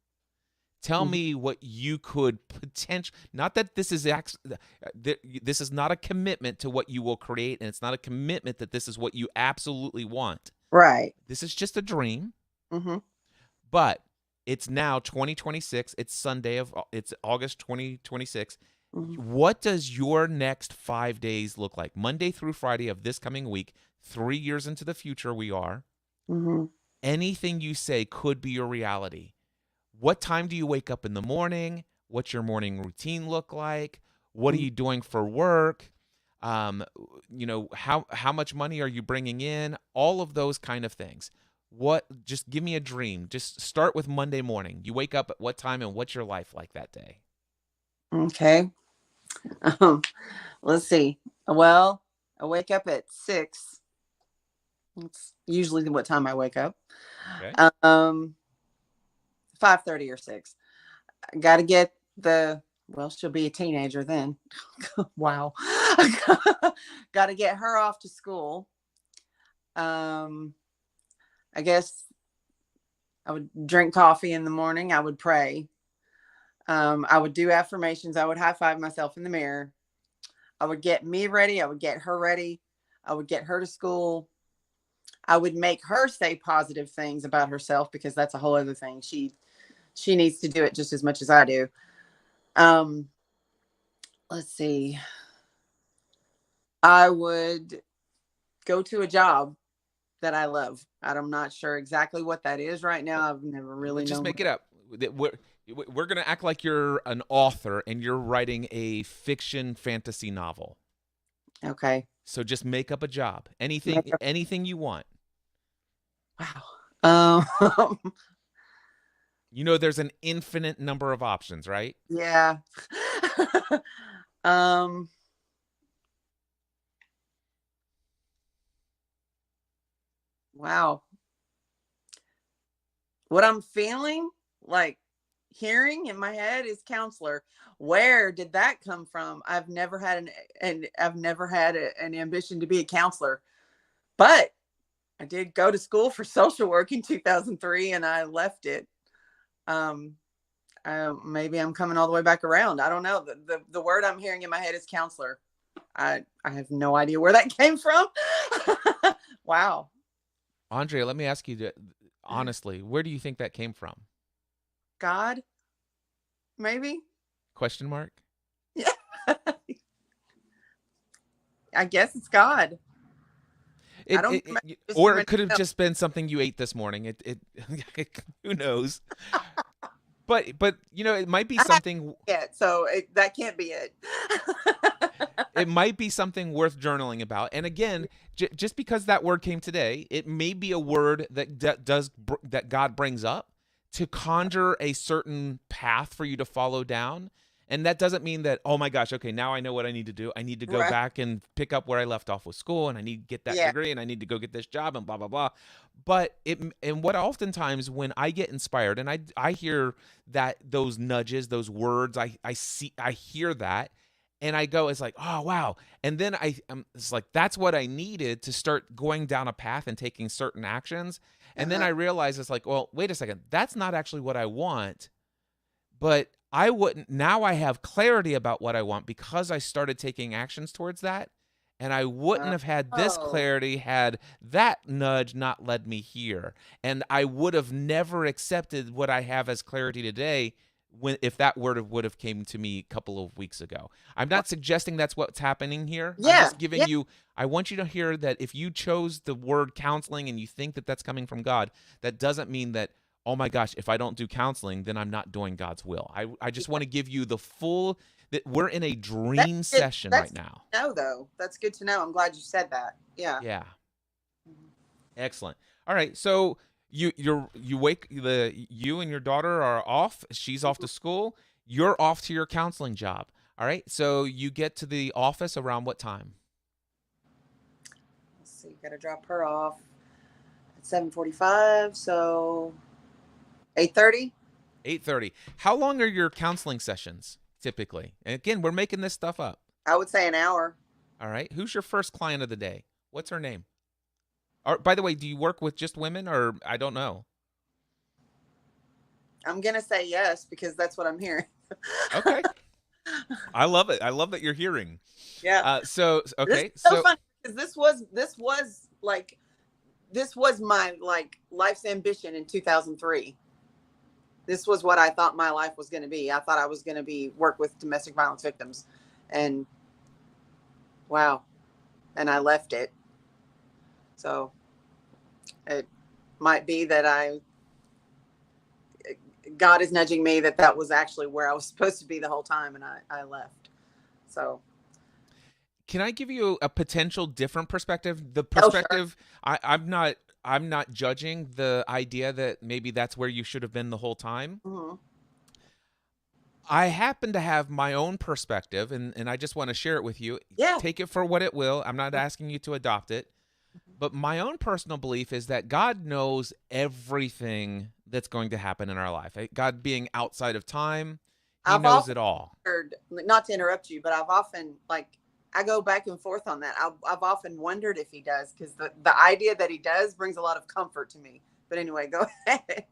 Tell Mm-hmm. me what you could potentially, not that this is not a commitment to what you will create, and it's not a commitment that this is what you absolutely want. Right. This is just a dream, Mm-hmm. but it's now 2026. It's August 2026. Mm-hmm. What does your next 5 days look like? Monday through Friday of this coming week, 3 years into the future, we are. Mm-hmm. Anything you say could be your reality. What time do you wake up in the morning? What's your morning routine look like? What are you doing for work? Um, how much money are you bringing in? All of those kind of things. Just give me a dream. Just start with Monday morning. You wake up at what time and what's your life like that day? Okay. Um, let's see. Well, I wake up at 6. It's usually what time I wake up. Okay. 5:30 or 6. I got to get well, she'll be a teenager then. Wow. Got to get her off to school. Um, I guess I would drink coffee in the morning. I would pray. I would do affirmations. I would high five myself in the mirror. I would get me ready. I would get her ready. I would get her to school. I would make her say positive things about herself because that's a whole other thing. She needs to do it just as much as I do. Um, let's see. I would go to a job that I love. I'm not sure exactly what that is right now. I've never really Let's just known. make it up. We're going to act like you're an author and you're writing a fiction fantasy novel. Okay. So just make up a job. Make Anything you want. Wow. You know, there's an infinite number of options, right? Yeah. um, wow. What I'm feeling like hearing in my head is counselor. Where did that come from? I've never had an ambition to be a counselor, but I did go to school for social work in 2003 and I left it. Um, maybe I'm coming all the way back around. I don't know. The word I'm hearing in my head is counselor. I have no idea where that came from. Wow. Andrea, let me ask you honestly, where do you think that came from? God, maybe. Question mark? Yeah. I guess it's God. I don't just Or human. it could have just been something you ate this morning. Who knows? But you know, it might be I haven't something. yet, so that can't be it. It might be something worth journaling about. And again, just because that word came today, it may be a word that God brings up to conjure a certain path for you to follow down. And that doesn't mean that, oh my gosh, okay, now I know what I need to do. I need to go Right. back and pick up where I left off with school, and I need to get that Yeah. degree, and I need to go get this job, and blah blah blah. But what oftentimes when I get inspired and I hear that, those nudges, those words, I hear that, and I go, it's like, oh wow. And then it's like, that's what I needed to start going down a path and taking certain actions. And then Uh-huh. I realize, it's like, well, wait a second, that's not actually what I want. But I wouldn't, now I have clarity about what I want because I started taking actions towards that. And I wouldn't have had this Oh. clarity had that nudge not led me here. And I would have never accepted what I have as clarity today if that word would have came to me a couple of weeks ago. I'm not suggesting that's what's happening here. I'm Yeah. just giving Yeah. you, I want you to hear that if you chose the word counseling and you think that that's coming from God, that doesn't mean that, oh my gosh, if I don't do counseling, then I'm not doing God's will. I just want to give you the full, that we're in a That's dream good. session That's right good now. to know, though. That's good to know. I'm glad you said that. Yeah. Yeah. Excellent. All right. So you and your daughter are off. She's off to school. You're off to your counseling job. All right. So you get to the office around what time? Let's see. Got to drop her off at 7:45. So 8:30. 8:30. How long are your counseling sessions typically? And again, we're making this stuff up. I would say an hour. All right. Who's your first client of the day? What's her name? Or, by the way, do you work with just women, or I don't know? I'm gonna say yes because that's what I'm hearing. Okay. I love it. I love that you're hearing. Yeah. This is Okay. so So funny because this was my like life's ambition in 2003. This was what I thought my life was going to be. I thought I was going to be work with domestic violence victims, and wow, and I left it. So it might be that God is nudging me that was actually where I was supposed to be the whole time, and I left. So can I give you a potential different perspective? The oh sure. perspective, I'm not judging the idea that maybe that's where you should have been the whole time. Mm-hmm. I happen to have my own perspective, and I just want to share it with you. Yeah. Take it for what it will. I'm not asking you to adopt it. But my own personal belief is that God knows everything that's going to happen in our life. God being outside of time, He I've knows often it all. heard, not to interrupt you, but I've often like I go back and forth on that. I've often wondered if he does because the idea that he does brings a lot of comfort to me. But anyway, go ahead.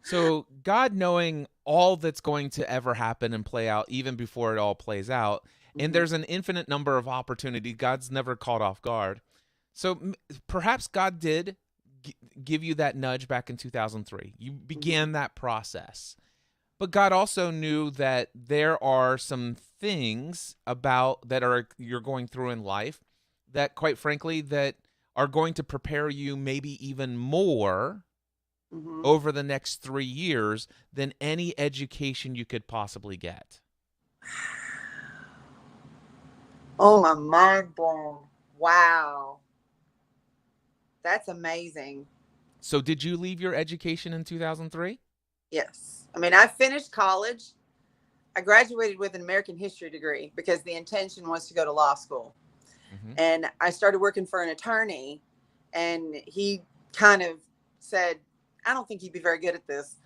So, God knowing all that's going to ever happen and play out, even before it all plays out, and Mm-hmm. there's an infinite number of opportunities. God's never caught off guard. So, perhaps God did give you that nudge back in 2003. You Mm-hmm. began that process. But God also knew that there are some things about that are you're going through in life that, quite frankly, that are going to prepare you maybe even more Mm-hmm. over the next 3 years than any education you could possibly get. Oh, my mind blown. Wow, that's amazing. So, did you leave your education in 2003? Yes. I mean, I finished college. I graduated with an American history degree because the intention was to go to law school. Mm-hmm. And I started working for an attorney, and he kind of said, I don't think you'd be very good at this.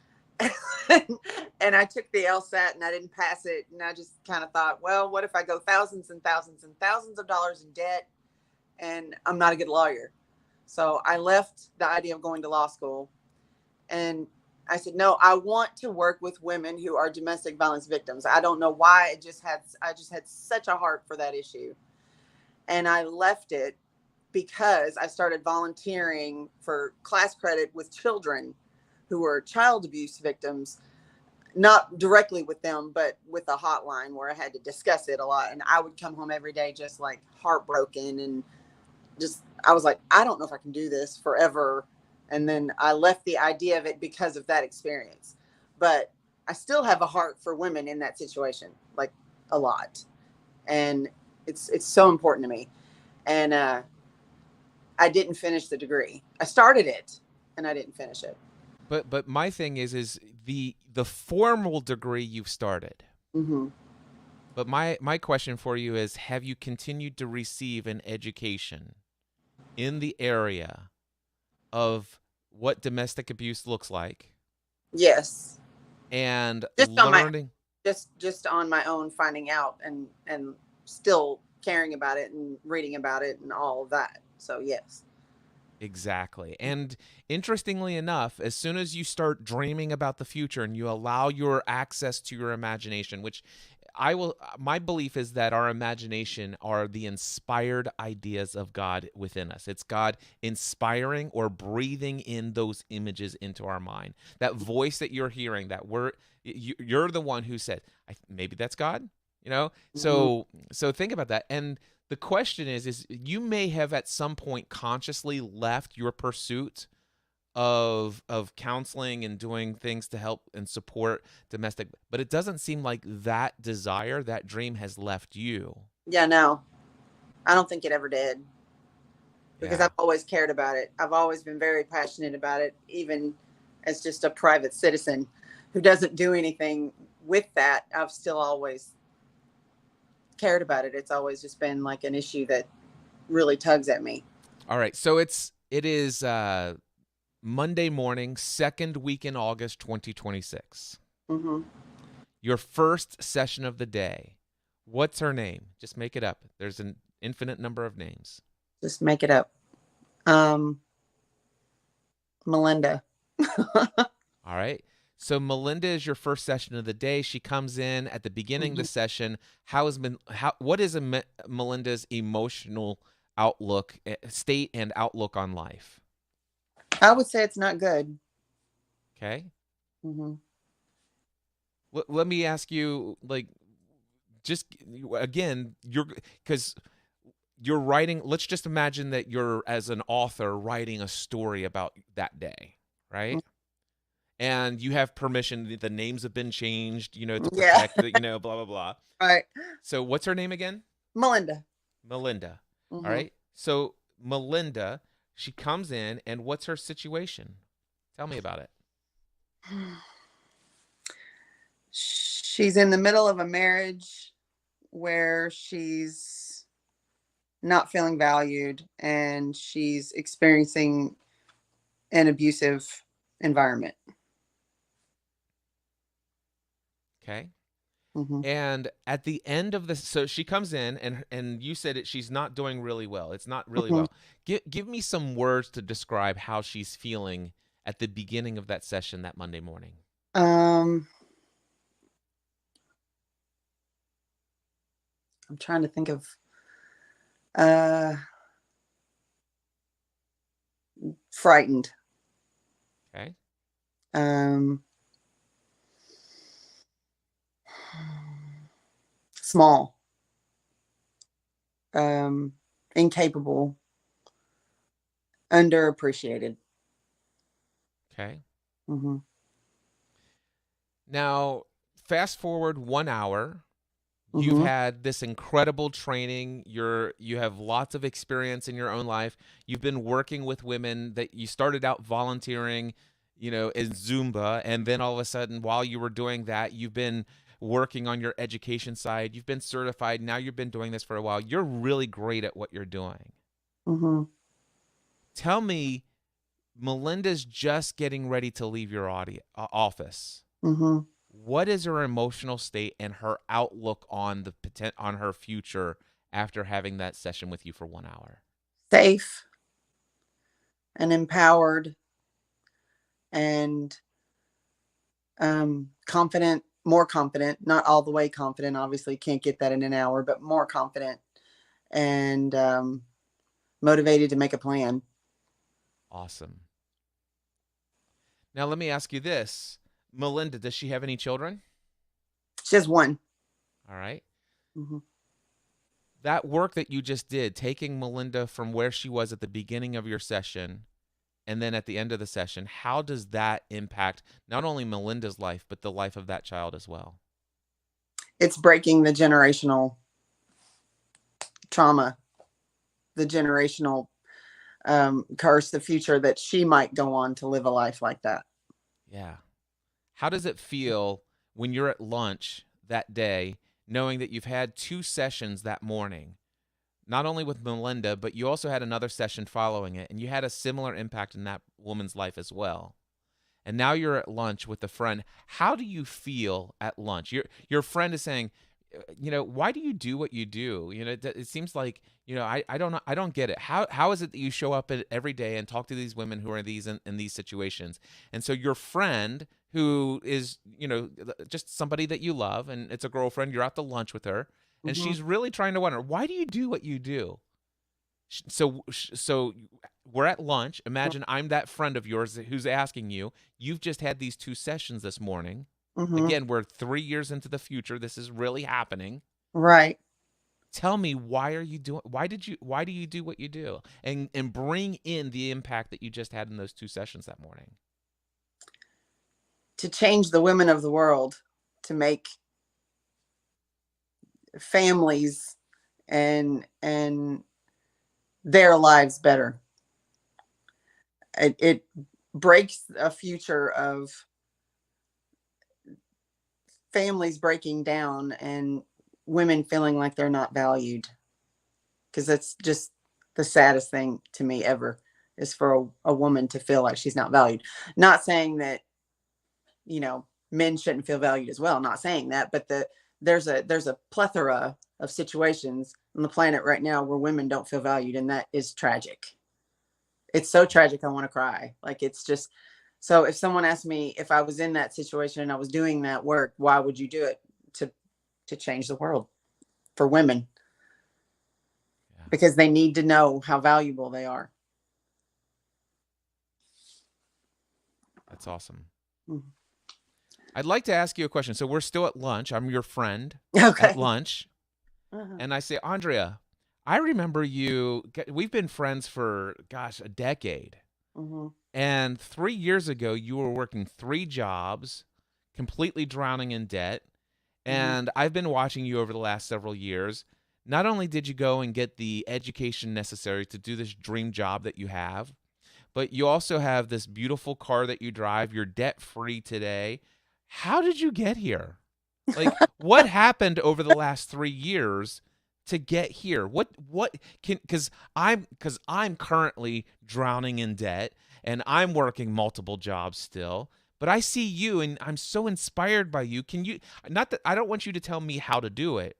And I took the LSAT and I didn't pass it. And I just kind of thought, well, what if I go thousands and thousands and thousands of dollars in debt and I'm not a good lawyer? So I left the idea of going to law school, and I said, no, I want to work with women who are domestic violence victims. I don't know why. I just had such a heart for that issue. And I left it because I started volunteering for class credit with children who were child abuse victims, not directly with them, but with a hotline where I had to discuss it a lot. And I would come home every day just like heartbroken, and just, I was like, I don't know if I can do this forever. And then I left the idea of it because of that experience. But I still have a heart for women in that situation, like a lot. And it's so important to me. And I didn't finish the degree. I started it and I didn't finish it. But my thing is the formal degree you've started. Mm-hmm. But my question for you is, have you continued to receive an education in the area of what domestic abuse looks like Yes. and Just on my learning? just on my own, finding out and still caring about it and reading about it and all of that. So yes. Exactly. And interestingly enough, as soon as you start dreaming about the future and you allow your access to your imagination, which my belief is that our imagination are the inspired ideas of God within us. It's God inspiring or breathing in those images into our mind. That voice that you're hearing, you're the one who said, maybe that's God, you know? Mm-hmm. So think about that. And the question is you may have at some point consciously left your pursuit of counseling and doing things to help and support domestic, but it doesn't seem like that desire, that dream has left you. Yeah, no, I don't think it ever did, because Yeah. I've always cared about it. I've always been very passionate about it, even as just a private citizen who doesn't do anything with that. I've still always cared about it. It's always just been like an issue that really tugs at me. All right. So it is Monday morning, second week in August 2026. Mm-hmm. Your first session of the day. What's her name? Just make it up. There's an infinite number of names. Just make it up. Um, Melinda. All right. So Melinda is your first session of the day. She comes in at the beginning of Mm-hmm. the session. What is Melinda's emotional outlook, state and outlook on life? I would say it's not good. Okay. Mm-hmm. Let me ask you, like, just again, because you're writing. Let's just imagine that you're, as an author, writing a story about that day, right? And you have permission. The names have been changed, to Yeah. protect the, blah blah blah. All right. So what's her name again? Melinda. Melinda. All Mm-hmm. right. So Melinda, she comes in, and what's her situation? Tell me about it. She's in the middle of a marriage where she's not feeling valued, and she's experiencing an abusive environment. Okay. Mm-hmm. And at the end of this, so she comes in, and you said she's not doing really well. It's not really Mm-hmm. well. Give me some words to describe how she's feeling at the beginning of that session that Monday morning. I'm trying to think of uh frightened. Okay. Um Small. Um Incapable. Underappreciated. Okay. Mm-hmm. Now, fast forward 1 hour. You've Mm-hmm. had this incredible training. You have lots of experience in your own life. You've been working with women that you started out volunteering, in Zumba, and then all of a sudden, while you were doing that, you've been working on your education side. You've been certified. Now you've been doing this for a while. You're really great at what you're doing. Mm-hmm. Tell me, Melinda's just getting ready to leave your office. Mm-hmm. What is her emotional state and her outlook on on her future after having that session with you for 1 hour? Safe and empowered and confident, more confident, not all the way confident. Obviously, can't get that in an hour, but more confident and motivated to make a plan. Awesome. Now let me ask you this. Melinda, does she have any children? She has one. All right. Mm-hmm. That work that you just did, taking Melinda from where she was at the beginning of your session and then at the end of the session, how does that impact not only Melinda's life, but the life of that child as well? It's breaking the generational trauma, the generational curse, the future that she might go on to live a life like that. Yeah. How does it feel when you're at lunch that day, knowing that you've had 2 sessions that morning, not only with Melinda, but you also had another session following it, and you had a similar impact in that woman's life as well? And now you're at lunch with a friend. How do you feel at lunch? Your friend is saying, why do you do what you do? It seems like, I don't know, I don't get it. How is it that you show up every day and talk to these women who are in these situations? And so your friend, who is, just somebody that you love, and it's a girlfriend, you're out to lunch with her, and Mm-hmm. she's really trying to wonder, why do you do what you do? So we're at lunch. Imagine I'm that friend of yours who's asking you. You've just had these 2 sessions this morning. Mm-hmm. Again, we're 3 years into the future. This is really happening. Right. Tell me, why are you doing? Why do you do what you do? And bring in the impact that you just had in those 2 sessions that morning. To change the women of the world, to make families and their lives better. It breaks a future of families breaking down and women feeling like they're not valued, because that's just the saddest thing to me ever, is for a woman to feel like she's not valued. Not saying that men shouldn't feel valued as well, not saying that, but there's a plethora of situations on the planet right now where women don't feel valued, and that is tragic. It's so tragic, I want to cry. Like, it's just, so if someone asked me if I was in that situation and I was doing that work, why would you do it? To change the world for women, Yeah, because they need to know how valuable they are. that's awesome. Mm-hmm. I'd like to ask you a question. So we're still at lunch. I'm your friend at Okay. lunch. Uh-huh. And I say, Andrea, I remember you. We've been friends for, gosh, a decade. Mm-hmm. And 3 years ago, you were working 3 jobs, completely drowning in debt. Mm-hmm. And I've been watching you over the last several years. Not only did you go and get the education necessary to do this dream job that you have, but you also have this beautiful car that you drive. You're debt free today. How did you get here? Like, what happened over the last 3 years to get here? What can, because I'm currently drowning in debt and I'm working multiple jobs still. But I see you and I'm so inspired by you. Can you, not that I don't want you to tell me how to do it.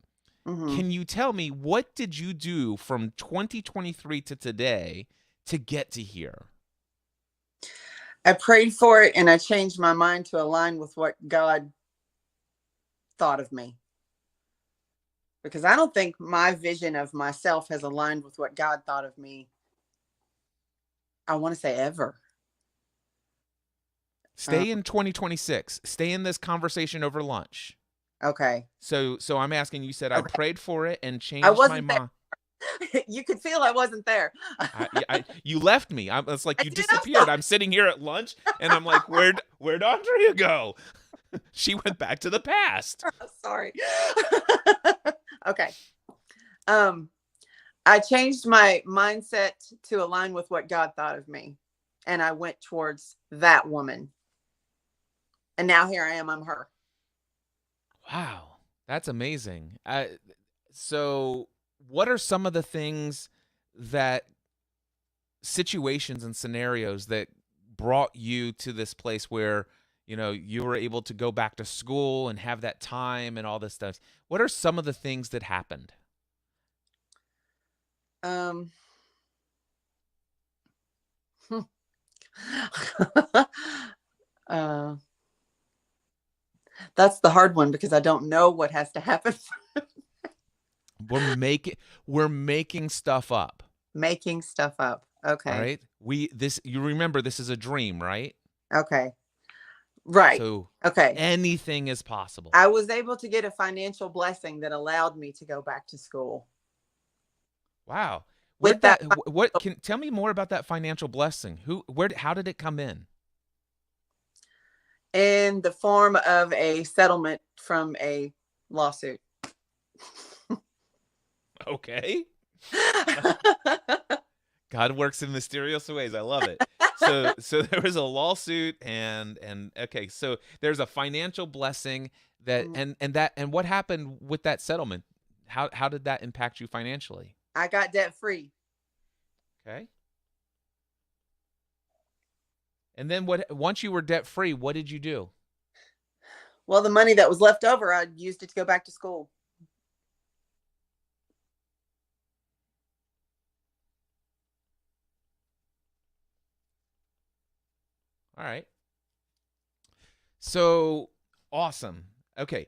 Mm-hmm. Can you tell me, what did you do from 2023 to today to get to here? I prayed for it, and I changed my mind to align with what God thought of me, because I don't think my vision of myself has aligned with what God thought of me. I want to say ever. Stay in 2026. Stay in this conversation over lunch. Okay. So I'm asking, you said I Okay. prayed for it and I changed my wasn't there. mind. You could feel I wasn't there. You left me. It's like I you did. I'm disappeared. I'm sitting here at lunch and I'm like, where'd Andrea go? She went back to the past. sorry. Okay. I changed my mindset to align with what God thought of me. and I went towards that woman. And now here I am, I'm her. Wow, that's amazing. So, what are some of the things that situations and scenarios that brought you to this place where you were able to go back to school and have that time and all this stuff? What are some of the things that happened? Um, uh, that's the hard one because I don't know what has to happen. We're making stuff up. Making stuff up. All Okay. right. You remember this is a dream, right? Okay. Right. So Okay. anything is possible. I was able to get a financial blessing that allowed me to go back to school. Wow. With Where'd that, that what can tell me more about that financial blessing? How did it come in? in the form of a settlement from a lawsuit. Okay. God works in mysterious ways. I love it. So there was a lawsuit and okay, so there's a financial blessing that and what happened with that settlement? How did that impact you financially? I got debt free. Okay. And then once you were debt free, what did you do? Well, the money that was left over, I used it to go back to school. All right. So awesome. Okay.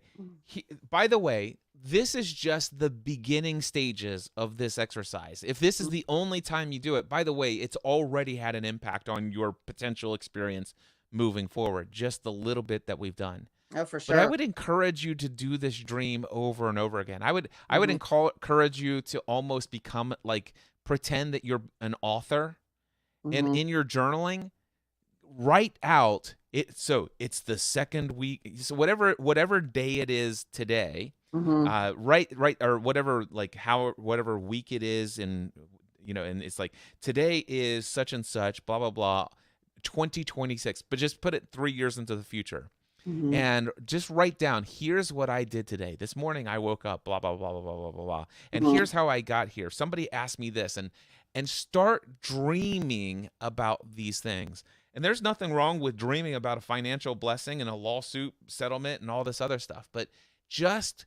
By the way, this is just the beginning stages of this exercise. If this is the only time you do it, by the way, it's already had an impact on your potential experience moving forward, just the little bit that we've done. Oh, for But I sure. would encourage you to do this dream over and over again. I would encourage you to almost become like pretend that you're an author, and in your journaling write out it. So it's the second week, so whatever day it is today, right or whatever, like how whatever week it is, and and it's like today is such and such, blah blah blah, 2026, but just put it 3 years into the future. And just write down, here's what I did today. This morning I woke up, blah, blah, blah, blah, blah, blah, blah, blah. And here's how I got here. Somebody asked me this, and start dreaming about these things. And there's nothing wrong with dreaming about a financial blessing and a lawsuit settlement and all this other stuff, but just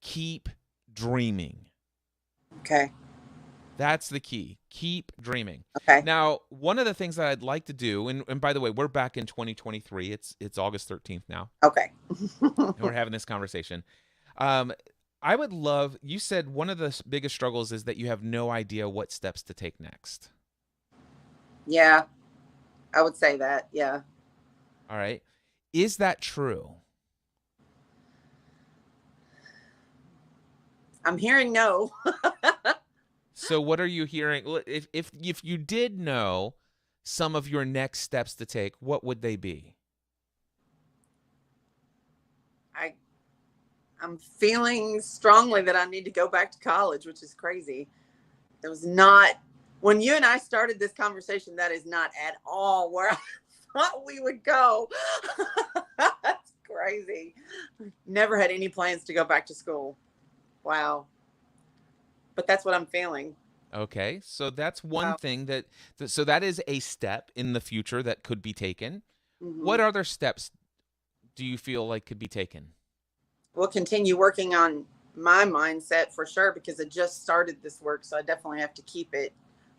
keep dreaming. Okay. That's the key. Keep dreaming. Okay. Now, one of the things that I'd like to do, and by the way, we're back in 2023. It's August 13th now. Okay. And we're having this conversation. I would love, you said one of the biggest struggles is that you have no idea what steps to take next. Yeah, I would say that. Yeah. All right. Is that true? I'm hearing no. So what are you hearing? If you did know some of your next steps to take, what would they be? I'm feeling strongly that I need to go back to college, which is crazy. It was not, when you and I started this conversation, that is not at all where I thought we would go. That's crazy. Never had any plans to go back to school. Wow. But that's what I'm feeling. Okay, so that's one thing so that is a step in the future that could be taken. What other steps do you feel like could be taken? We'll continue working on my mindset for sure, because I just started this work. So I definitely have to keep it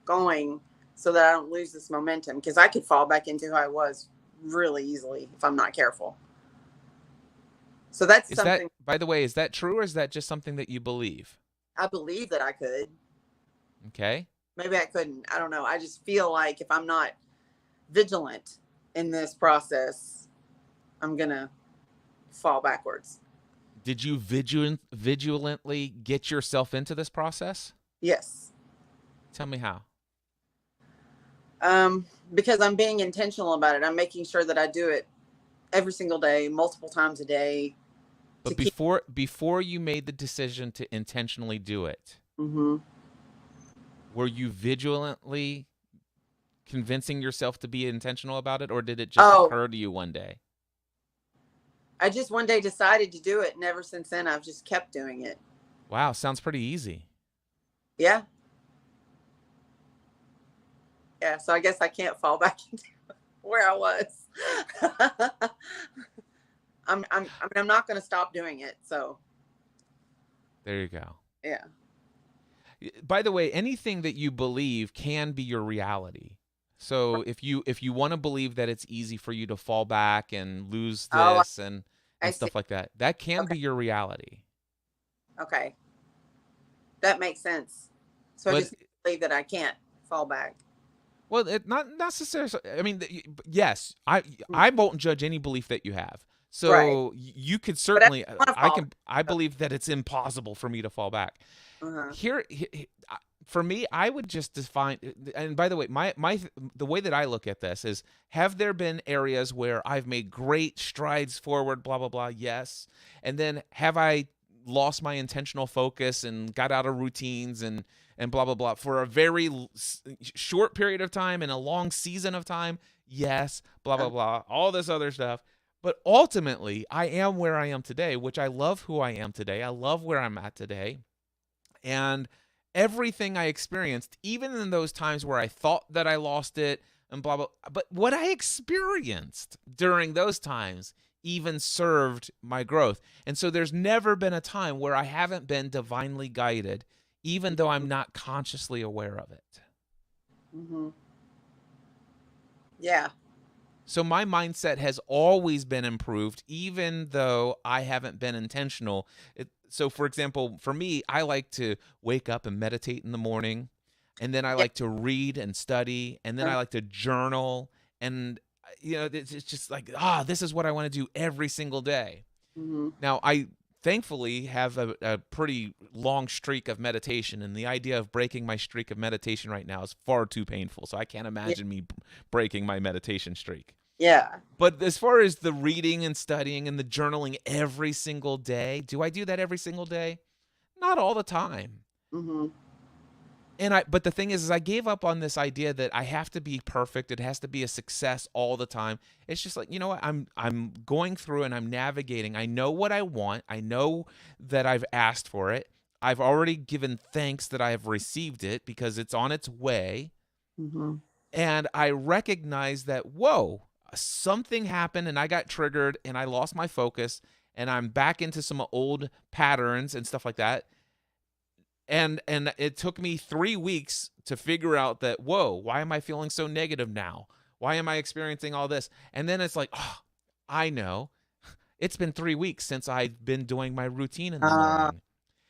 going so that I don't lose this momentum, because I could fall back into who I was really easily if I'm not careful. So that's something. By the way, is that true, or is that just something that you believe? I believe that I could. Okay. Maybe I couldn't. I don't know. I just feel like if I'm not vigilant in this process, I'm going to fall backwards. Did you vigilantly get yourself into this process? Yes. Tell me how. Because I'm being intentional about it. I'm making sure that I do it every single day, multiple times a day. But before you made the decision to intentionally do it, were you vigilantly convincing yourself to be intentional about it, or did it just Oh, occur to you one day? I just one day decided to do it, and ever since then, I've just kept doing it. Wow, sounds pretty easy. Yeah. Yeah. So I guess I can't fall back into where I was. I'm not going to stop doing it. So, There you go. yeah. By the way, anything that you believe can be your reality. So if you want to believe that it's easy for you to fall back and lose Oh, this I and see. stuff like that, that can Okay. be your reality. Okay. That makes sense. So I But just believe that I can't fall back. well, it not necessarily. I mean, yes, I won't judge any belief that you have. Right. So you could But I certainly, don't want to fall I back. believe that it's impossible for me to fall back. Uh-huh. For me, I would just define. And by the way, the way that I look at this is: have there been areas where I've made great strides forward? Blah blah blah. Yes, and then have I lost my intentional focus and got out of routines and blah blah blah for a very short period of time and a long season of time? Yes, blah blah blah. All this other stuff. But ultimately, I am where I am today, which I love who I am today. I love where I'm at today. And everything I experienced, even in those times where I thought that I lost it and blah, blah, but what I experienced during those times even served my growth. And so there's never been a time where I haven't been divinely guided, even though I'm not consciously aware of it. Mm-hmm. Yeah. So my mindset has always been improved, even though I haven't been intentional. So, for example, for me, I like to wake up and meditate in the morning, and then I Yeah. like to read and study, and then I like to journal. And, it's just like, this is what I want to do every single day. Mm-hmm. Now, I thankfully have a pretty long streak of meditation, and the idea of breaking my streak of meditation right now is far too painful. So I can't Yeah. imagine me breaking my meditation streak. Yeah. But as far as the reading and studying and the journaling every single day, do I do that every single day? Not all the time. Mm-hmm. But the thing is I gave up on this idea that I have to be perfect. It has to be a success all the time. It's just like, you know what? I'm going through and I'm navigating. I know what I want. I know that I've asked for it. I've already given thanks that I have received it because it's on its way. Mm-hmm. And I recognize that, whoa, something happened and I got triggered and I lost my focus and I'm back into some old patterns and stuff like that. And it took me 3 weeks to figure out that, whoa, why am I feeling so negative now? Why am I experiencing all this? And then it's like, oh, I know. It's been 3 weeks since I've been doing my routine in the Uh, morning.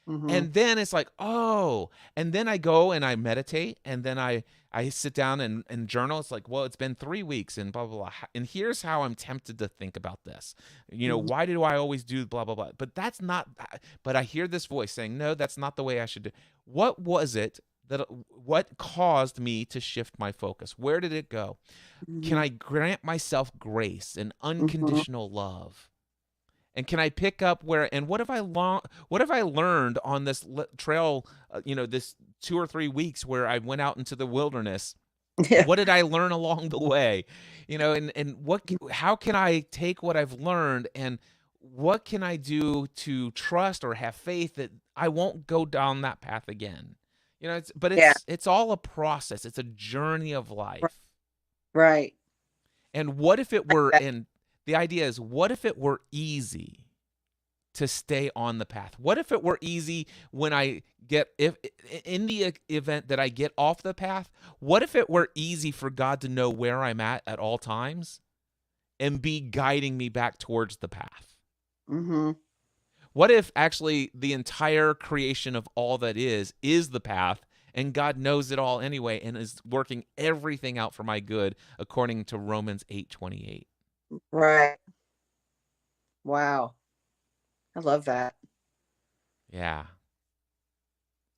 mm-hmm. And then it's like, oh, and then I go and I meditate and then I sit down and journal. It's like, well, it's been 3 weeks and blah blah blah. And here's how I'm tempted to think about this. Mm-hmm. Why do I always do blah blah blah? But that's not, but I hear this voice saying, no, that's not the way I should do. What was it what caused me to shift my focus? Where did it go? Can Mm-hmm. I grant myself grace and Mm-hmm. unconditional love? And can I pick up where? And what have I learned on this trail? This 2 or 3 weeks where I went out into the wilderness. Yeah. What did I learn along the way? And how can I take what I've learned and what can I do to trust or have faith that I won't go down that path again? But Yeah. it's all a process. It's a journey of life. Right. And what if it were? And the idea is, what if it were easy to stay on the path? What if it were easy when I get if in the event that I get off the path? What if it were easy for God to know where I'm at all times and be guiding me back towards the path? Mm-hmm. What if actually the entire creation of all that is the path and God knows it all anyway and is working everything out for my good according to Romans 8:28? Right. Wow. I love that. Yeah.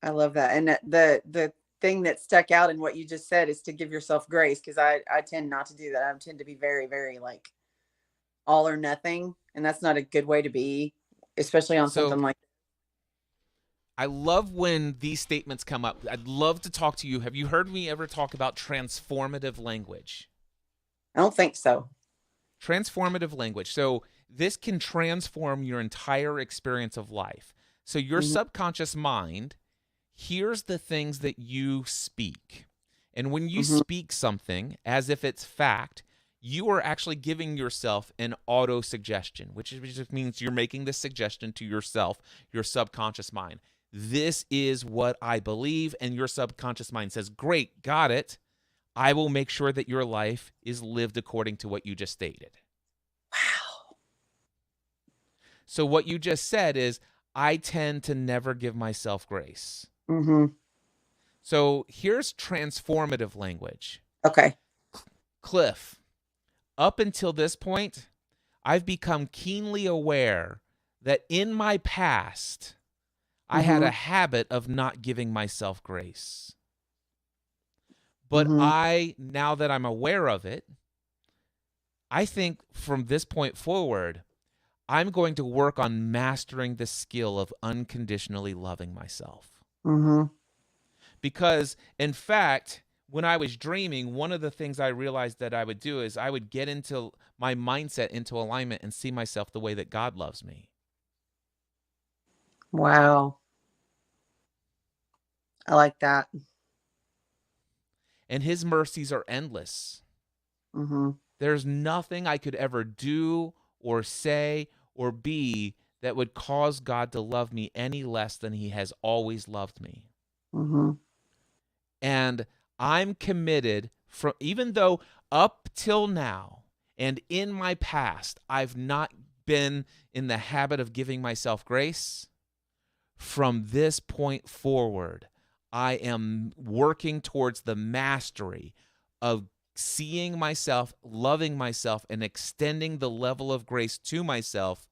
I love that. And the thing that stuck out in what you just said is to give yourself grace, because I tend not to do that. I tend to be very, very like all or nothing. And that's not a good way to be, especially on So something like I love when these statements come up. I'd love to talk to you. Have you heard me ever talk about transformative language? I don't think so. Transformative language. So this can transform your entire experience of life. So your Mm-hmm. subconscious mind hears the things that you speak. And when you Mm-hmm. speak something as if it's fact, you are actually giving yourself an auto suggestion, which just means you're making this suggestion to yourself, your subconscious mind. This is what I believe. And your subconscious mind says, great, got it. I will make sure that your life is lived according to what you just stated. Wow. So, what you just said is, I tend to never give myself grace. Mm-hmm. So, here's transformative language. Okay. Cliff, up until this point, I've become keenly aware that in my past, I had Mm-hmm. a habit of not giving myself grace. But Mm-hmm. now that I'm aware of it, I think from this point forward, I'm going to work on mastering the skill of unconditionally loving myself. Mm-hmm. Because, in fact, when I was dreaming, one of the things I realized that I would do is I would get into my mindset into alignment and see myself the way that God loves me. Wow. I like that. And his mercies are endless. Mm-hmm. There's nothing I could ever do or say or be that would cause God to love me any less than he has always loved me. Mm-hmm. And I'm committed, from even though up till now and in my past I've not been in the habit of giving myself grace, from this point forward I am working towards the mastery of seeing myself, loving myself, and extending the level of grace to myself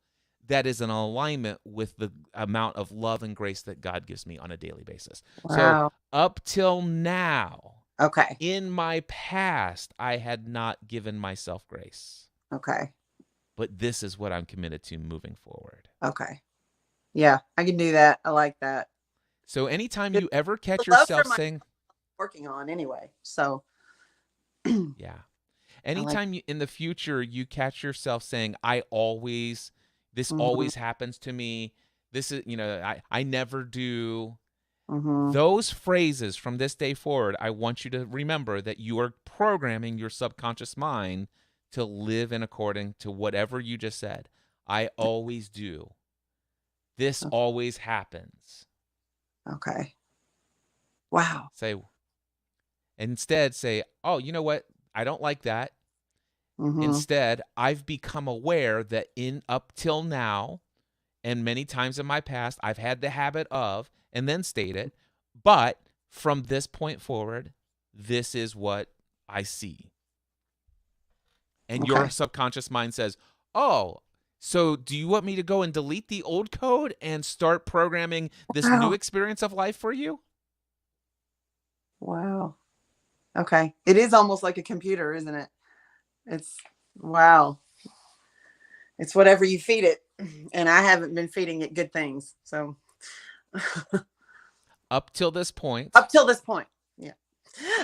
that is in alignment with the amount of love and grace that God gives me on a daily basis. So, Wow. up till now, Okay. in my past, I had not given myself grace. Okay. But this is what I'm committed to moving forward. Okay. Yeah, I can do that. I like that. So, anytime The you ever catch love for yourself my saying, working on anyway. So yeah, I like. anytime in the future you catch yourself saying, this Mm-hmm. always happens to me, this is, I never do, Mm-hmm. those phrases from this day forward, I want you to remember that you are programming your subconscious mind to live in according to whatever you just said. I always do. This always happens. Okay. Wow. Say, instead, say, oh, you know what? I don't like that. Mm-hmm. Instead, I've become aware that in up till now, and many times in my past, I've had the habit of, and then state it, but from this point forward, this is what I see. And your Okay. subconscious mind says, oh, so do you want me to go and delete the old code and start programming this new Wow. experience of life for you? Wow. Okay. It is almost like a computer, isn't it? It's wow. It's whatever you feed it. And I haven't been feeding it good things. So Up till this point, up till this point. Yeah.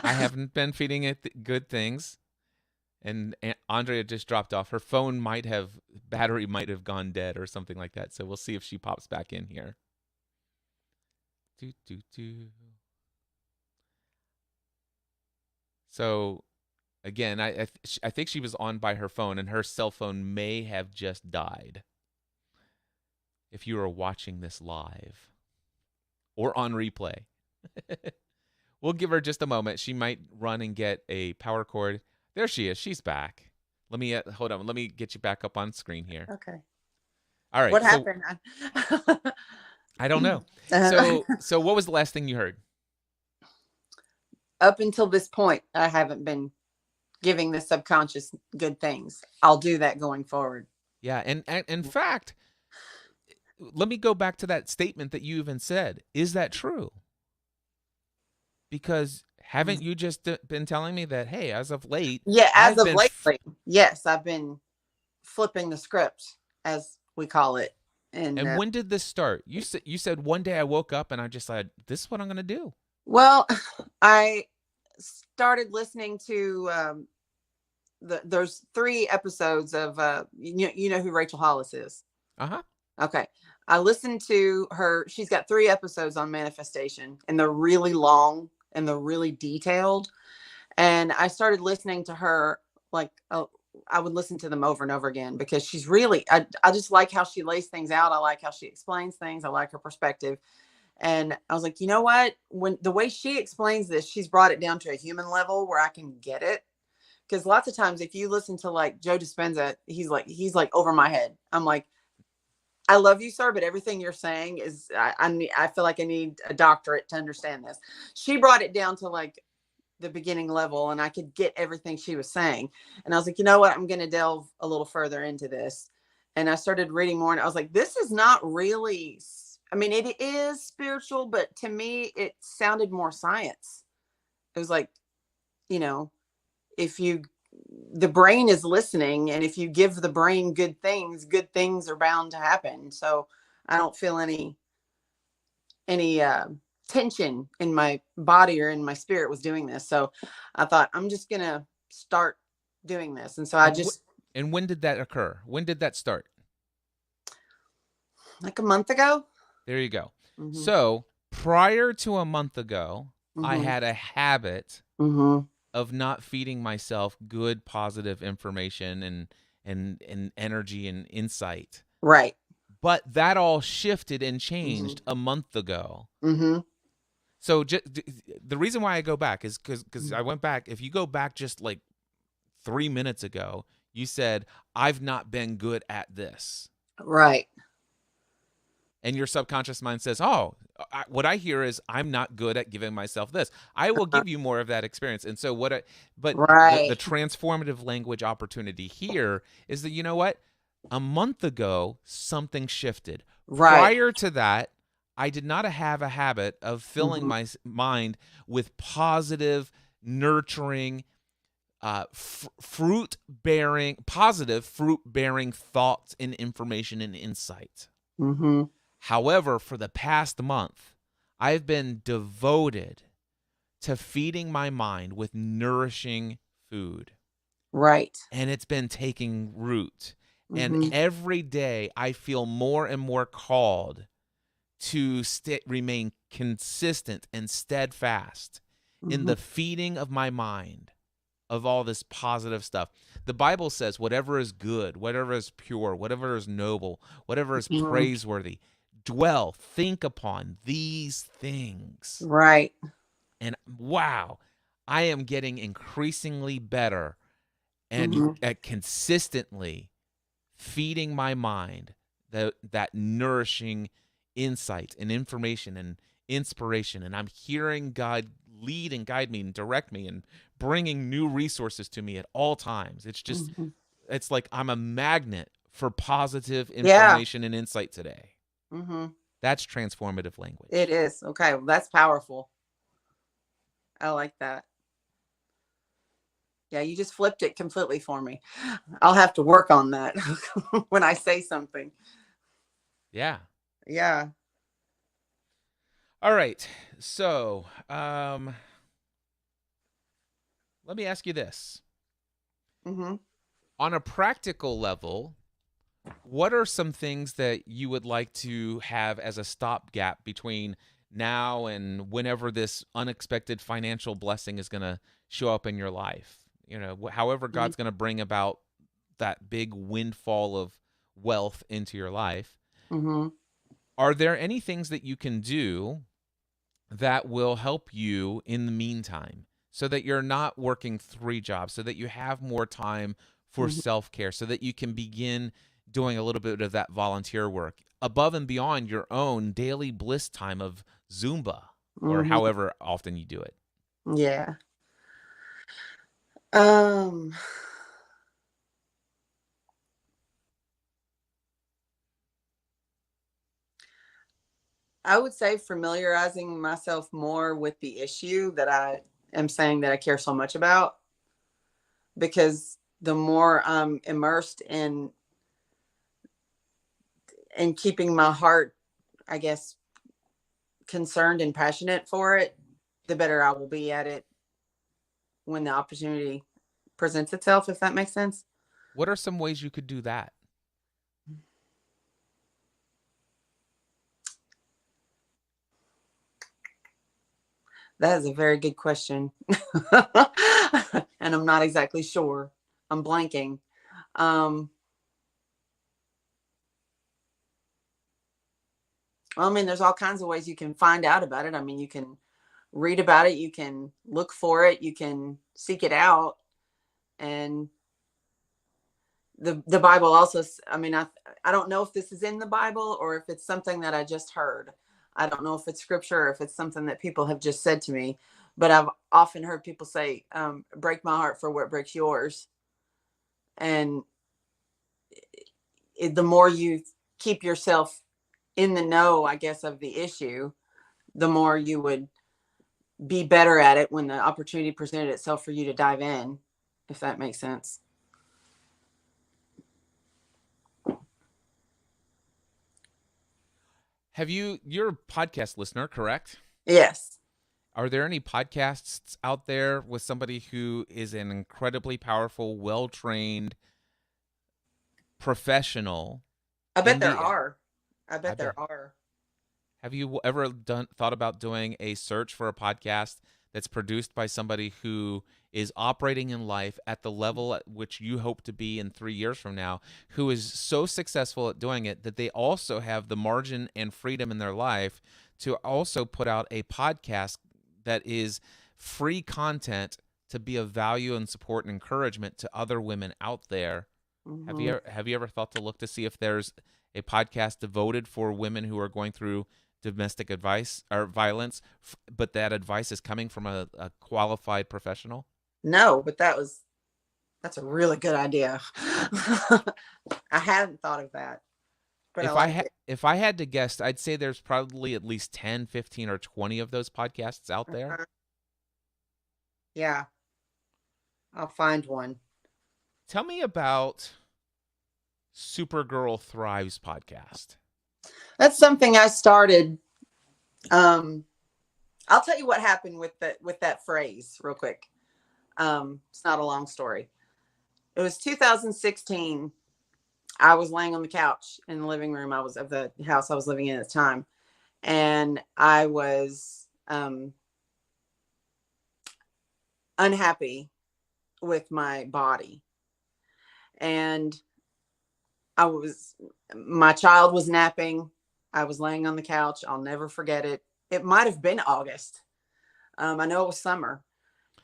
I haven't been feeding it good things. And Andrea just dropped off. Her phone battery might have gone dead or something like that. So we'll see if she pops back in here. Do, do, do. So again, I think she was on by her phone, and her cell phone may have just died. If you are watching this live or on replay, we'll give her just a moment. She might run and get a power cord. There she is. She's back. Let me hold on. Let me get you back up on screen here. Okay. All right. What So happened? I don't know. So what was the last thing you heard? Up until this point, I haven't been giving the subconscious good things. I'll do that going forward. Yeah, and in fact, let me go back to that statement that you even said. Is that true? Because haven't you just been telling me that, hey, as of late, Yeah, as I've of been lately, yes, I've been flipping the script, as we call it. And And when did this start? You said one day I woke up and I just said, "This is what I'm going to do." well, I started listening to there's 3 episodes of you know who Rachel Hollis is. Uh huh. Okay. I listened to her. She's got 3 episodes on manifestation, and they're really long and they're really detailed. And I started listening to her like I would listen to them over and over again because she's really I just like how she lays things out. I like how she explains things. I like her perspective. And I was like, you know what? When the way she explains this, she's brought it down to a human level where I can get it. Because lots of times if you listen to like Joe Dispenza, he's like over my head. I'm like, I love you, sir, but everything you're saying is I feel like I need a doctorate to understand this. She brought it down to like the beginning level and I could get everything she was saying. And I was like, you know what? I'm going to delve a little further into this. And I started reading more and I was like, this is not really, I mean, it is spiritual, but to me, it sounded more science. It was like, you know, if you, the brain is listening and if you give the brain good things are bound to happen. So I don't feel any tension in my body or in my spirit was doing this. So I thought I'm just gonna start doing this, and so I And just and when did that occur? When did that start? like a month ago. There you go. Mm-hmm. So prior to a month ago, I Mm-hmm. had a habit Mm-hmm. of not feeding myself good, positive information and energy and insight. Right. But that all shifted and Mm-hmm. changed a month ago. Mm-hmm. So the reason why I go back is because I went back. If you go back just like 3 minutes ago, you said I've not been good at this, Right. and your subconscious mind says, "Oh, what I hear is I'm not good at giving myself this. I will give you more of that experience." And so but the Right. transformative language opportunity here is that you know what? A month ago, something shifted. Right. Prior to that, I did not have a habit of filling Mm-hmm. my mind with positive, nurturing, positive fruit bearing thoughts and information and insight. Mm-hmm. However, for the past month, I've been devoted to feeding my mind with nourishing food, Right. and it's been taking root. And Mm-hmm. every day I feel more and more called to remain consistent and steadfast in Mm-hmm. the feeding of my mind of all this positive stuff. The Bible says whatever is good, whatever is pure, whatever is noble, whatever is Mm-hmm. praiseworthy, think upon these things. Right. And wow, I am getting increasingly better and Mm-hmm. at consistently feeding my mind that nourishing insight and information and inspiration, and I'm hearing God lead and guide me and direct me and bringing new resources to me at all times. Mm-hmm. It's like I'm a magnet for positive Yeah. information and insight today. Mm-hmm. That's transformative It language. is. Okay. Well, that's powerful. I like that. Yeah, you just flipped it completely for me. I'll have to work on that when I say something. Yeah. Yeah. All right. So, let me ask you this. Mm-hmm. On a practical level, what are some things that you would like to have as a stopgap between now and whenever this unexpected financial blessing is going to show up in your life? You know, however God's going to bring about that big windfall of wealth into your life. Mm-hmm. Are there any things that you can do that will help you in the meantime so that you're not working 3 jobs, so that you have more time for Mm-hmm. self-care, so that you can begin doing a little bit of that volunteer work above and beyond your own daily bliss time of Zumba or Mm-hmm. however often you do it? Yeah. Um, I would say familiarizing myself more with the issue that I am saying that I care so much about, because the more I'm immersed and keeping my heart, I guess, concerned and passionate for it, the better I will be at it when the opportunity presents itself, if that makes sense. What are some ways you could do that? That is a very good question. And I'm not exactly sure. I'm blanking. Well, I mean, there's all kinds of ways you can find out about it. I mean, you can read about it, you can look for it, you can seek it out. And the Bible also, I mean, I don't know if this is in the Bible or if it's something that I just heard. I don't know if it's scripture or if it's something that people have just said to me, but I've often heard people say, break my heart for what breaks yours. And the more you keep yourself in the know, I guess, of the issue, the more you would be better at it when the opportunity presented itself for you to dive in, if that makes sense. You're a podcast listener, correct? Yes. Are there any podcasts out there with somebody who is an incredibly powerful, well-trained professional I bet in there the are. I I bet bet. there are. Have you ever thought about doing a search for a podcast that's produced by somebody who is operating in life at the level at which you hope to be in 3 years from now, who is so successful at doing it that they also have the margin and freedom in their life to also put out a podcast that is free content to be of value and support and encouragement to other women out there? Mm-hmm. Have you ever thought to look to see if there's a podcast devoted for women who are going through domestic advice or violence, but that advice is coming from a qualified professional? No, but that's a really good idea. I hadn't thought of that, but I like it. If I had to guess, I'd say there's probably at least 10, 15, or 20 of those podcasts out there. Uh-huh. Yeah, I'll find one. Tell me about Supergirl Thrives podcast. That's something I started. Um, I'll tell you what happened with that phrase real quick. It's not a long story. It was 2016. I was laying on the couch in the living room. I was of the house I was living in at the time, and I was unhappy with my body, and my child was napping. I was laying on the couch. I'll never forget it. It might have been August. I know it was summer,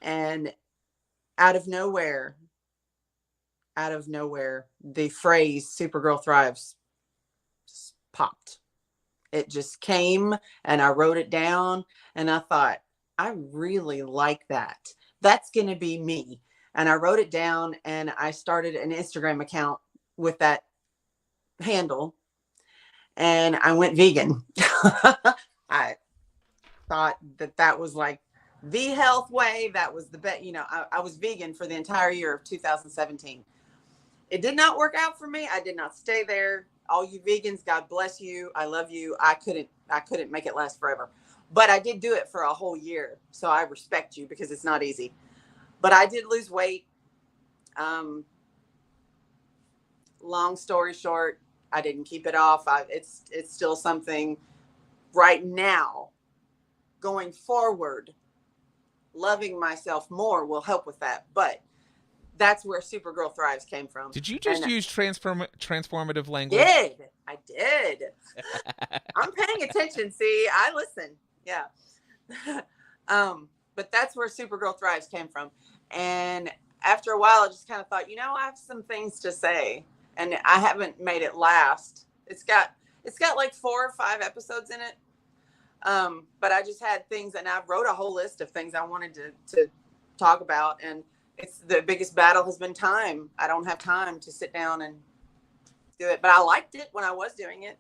and out of nowhere, the phrase "Supergirl Thrives" just popped. It just came, and I wrote it down, and I thought, I really like that. That's going to be me. And I wrote it down, and I started an Instagram account with that handle, and I went vegan. I thought that was like the health way. That was the best. I was vegan for the entire year of 2017. It did not work out for me. I did not stay there. All you vegans, God bless you. I love you. I couldn't make it last forever. But I did do it for a whole year. So I respect you because it's not easy. But I did lose weight. Long story short, I didn't keep it off. It's still something right now. Going forward, loving myself more will help with that. But that's where Supergirl Thrives came from. Did you just use transformative language? I did. I'm paying attention. See, I listen. Yeah. But that's where Supergirl Thrives came from. And after a while, I just kind of thought, I have some things to say, and I haven't made it last. It's got like 4 or 5 episodes in it. But I just had things, and I wrote a whole list of things I wanted to talk about. And it's the biggest battle has been time. I don't have time to sit down and do it, but I liked it when I was doing it.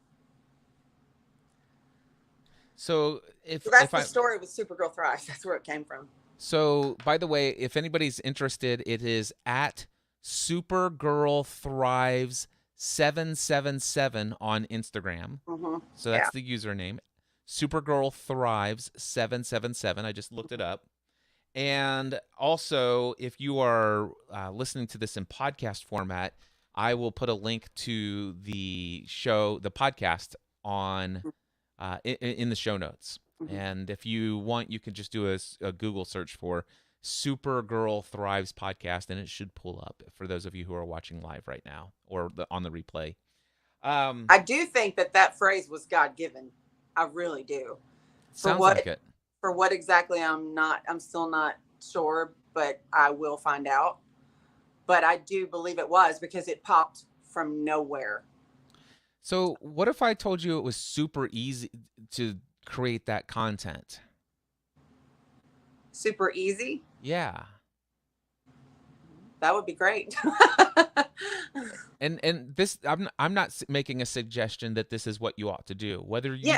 So that's the story with Supergirl Thrives. That's where it came from. So, by the way, if anybody's interested, it is at Supergirl Thrives Supergirl777 on Instagram. So Yeah. that's the username. Supergirl Thrives 777. I just looked it up. And also, if you are listening to this in podcast format, I will put a link to the show, the podcast, on in the show notes. And if you want, you can just do a Google search for Supergirl Thrives podcast, and it should pull up for those of you who are watching live right now or on the replay. I do think that phrase was God given. I really do. Sounds like it. For what exactly, I'm still not sure, but I will find out. But I do believe it was, because it popped from nowhere. So what if I told you it was super easy to create that content? Super easy? Yeah. That would be great. And this, I'm not making a suggestion that this is what you ought to do. Whether you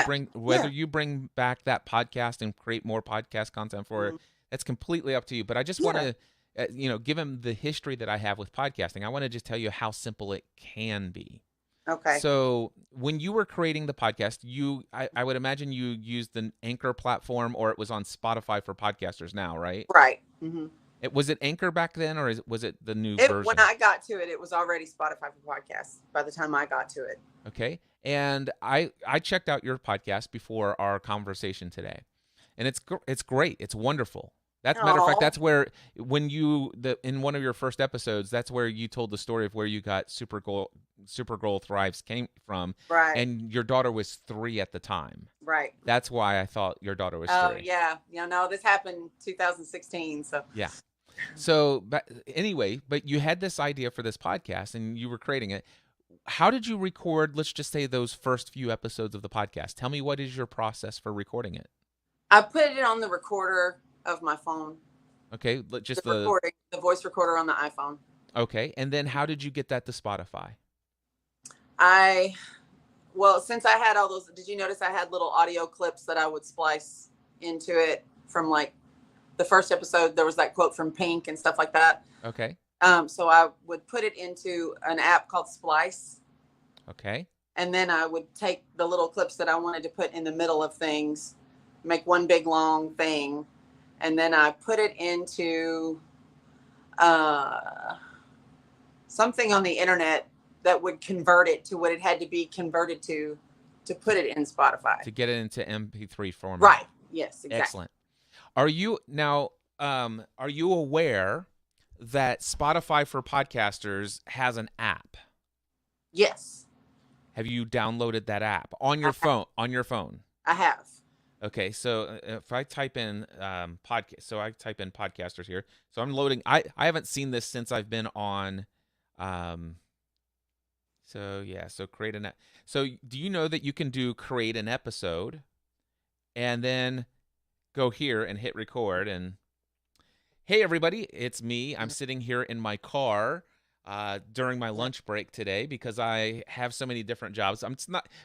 you bring back that podcast and create more podcast content for it, that's completely up to you. But I just want to, given the history that I have with podcasting, I want to just tell you how simple it can be. Okay. So when you were creating the podcast, I would imagine you used the Anchor platform, or it was on Spotify for podcasters now, right? Right. Mm-hmm. Was it Anchor back then, or was it the new version? When I got to it, it was already Spotify for podcasts by the time I got to it. Okay. And I checked out your podcast before our conversation today, and it's great. It's wonderful. Matter of fact, that's where in one of your first episodes, that's where you told the story of where you got Supergirl Thrives came from. Right. And your daughter was 3 at the time. Right. That's why I thought your daughter was 3. Oh, yeah. No, this happened 2016. So. Yeah. So, but anyway, but you had this idea for this podcast and you were creating it. How did you record, let's just say, those first few episodes of the podcast? Tell me, what is your process for recording it? I put it on the recorder of my phone. Okay, just the voice recorder on the iPhone. Okay, and then how did you get that to Spotify? Since I had all those, did you notice I had little audio clips that I would splice into it from, like, the first episode? There was that quote from Pink and stuff like that. Okay. So I would put it into an app called Splice. Okay. And then I would take the little clips that I wanted to put in the middle of things, make one big long thing, and then I put it into something on the internet that would convert it to what it had to be converted to put it in Spotify. To get it into MP3 format. Right. Yes, exactly. Excellent. Are you aware that Spotify for podcasters has an app? Yes. Have you downloaded that app on your phone? I have. Okay, so if I type in podcast, so I type in podcasters here. So I'm loading. I haven't seen this since I've been on. So create an. So do you know that you can create an episode, and then go here and hit record? And hey everybody, it's me. I'm sitting here in my car during my lunch break today because I have so many different jobs.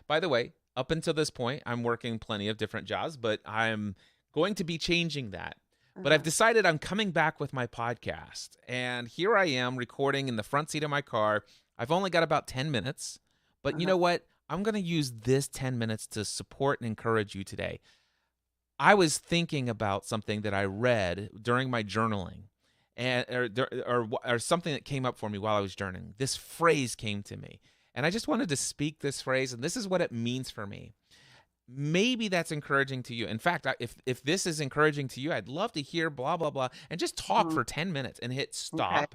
By the way, up until this point, I'm working plenty of different jobs, but I'm going to be changing that. But I've decided I'm coming back with my podcast. And here I am recording in the front seat of my car. I've only got about 10 minutes. But you know what? I'm going to use this 10 minutes to support and encourage you today. I was thinking about something that I read during my journaling, and or something that came up for me while I was journaling. This phrase came to me. And I just wanted to speak this phrase, and this is what it means for me. Maybe that's encouraging to you. In fact, if this is encouraging to you, I'd love to hear blah, blah, blah, and just talk for 10 minutes and hit stop.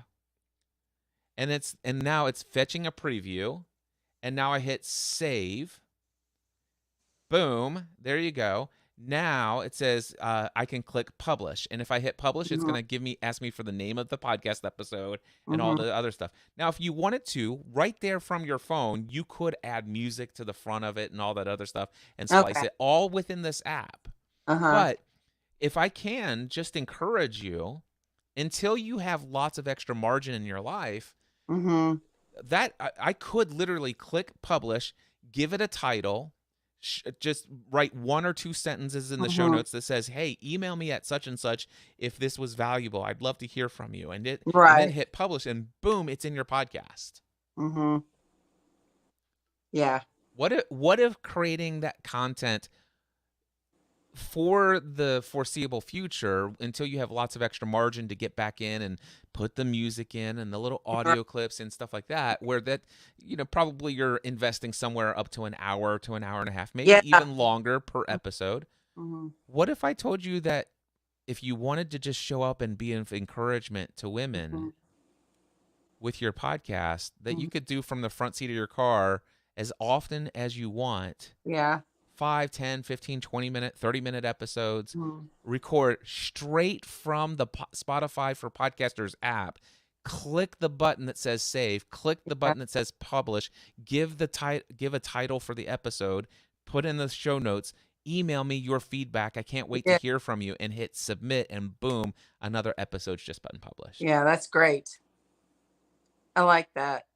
Okay. And now it's fetching a preview, and now I hit save. Boom, there you go. Now it says I can click publish. And if I hit publish, it's going to ask me for the name of the podcast episode and all the other stuff. Now, if you wanted to, right there from your phone, you could add music to the front of it and all that other stuff and splice it all within this app. But if I can just encourage you, until you have lots of extra margin in your life, that I could literally click publish, give it a title, just write 1 or 2 sentences in the show notes that says, hey, email me at such and such if this was valuable. I'd love to hear from you. And then hit publish, and boom, it's in your podcast. Yeah. What if creating that content for the foreseeable future until you have lots of extra margin to get back in and put the music in and the little Right. audio clips and stuff like that, where that, probably you're investing somewhere up to an hour to an hour and a half, maybe Yeah. even longer per episode. Mm-hmm. What if I told you that if you wanted to just show up and be of encouragement to women Mm-hmm. with your podcast, that you Mm-hmm. could do from the front seat of your car as often as you want, Yeah. 5, 10, 15, 20-minute, 30-minute episodes, Mm-hmm. record straight from the Spotify for Podcasters app. Click the button that says save, click the Yeah. button that says publish, give a title for the episode, put in the show notes, email me your feedback. I can't wait to Yeah. hear from you, and hit submit, and boom, another episode's just button published. Yeah. That's great. I like that.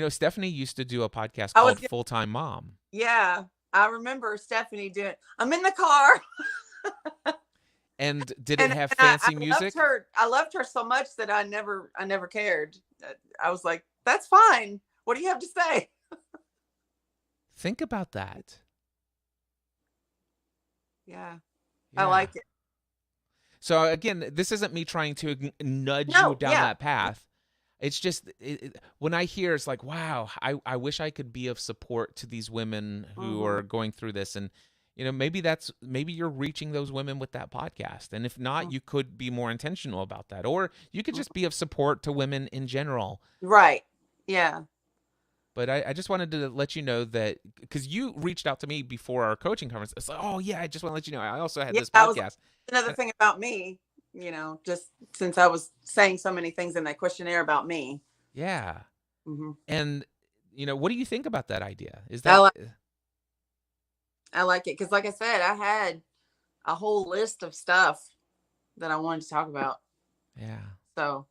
Stephanie used to do a podcast I was called gonna, Full Time Mom. yeah, I remember Stephanie doing. I'm in the car, And did it and, have I fancy loved music? her. I loved her so much that I never cared. I was like, that's fine. What do you have to say? Think about that. Yeah, I Yeah. like it. So again, this isn't me trying to nudge you No, down yeah. that path. It's just when I hear, it's like, wow, I wish I could be of support to these women who Mm-hmm. are going through this. And maybe you're reaching those women with that podcast. And if not, you could be more intentional about that. Or you could just be of support to women in general. Right. Yeah. But I just wanted to let you know that, because you reached out to me before our coaching conference. It's like, oh yeah, I just want to let you know I also had Yeah. this I was podcast. another And- thing about me. Just since I was saying so many things in that questionnaire about me. yeah. Mm-hmm. And what do you think about that idea? Is I that like I like it because, like I said, I had a whole list of stuff that I wanted to talk about. yeah. So,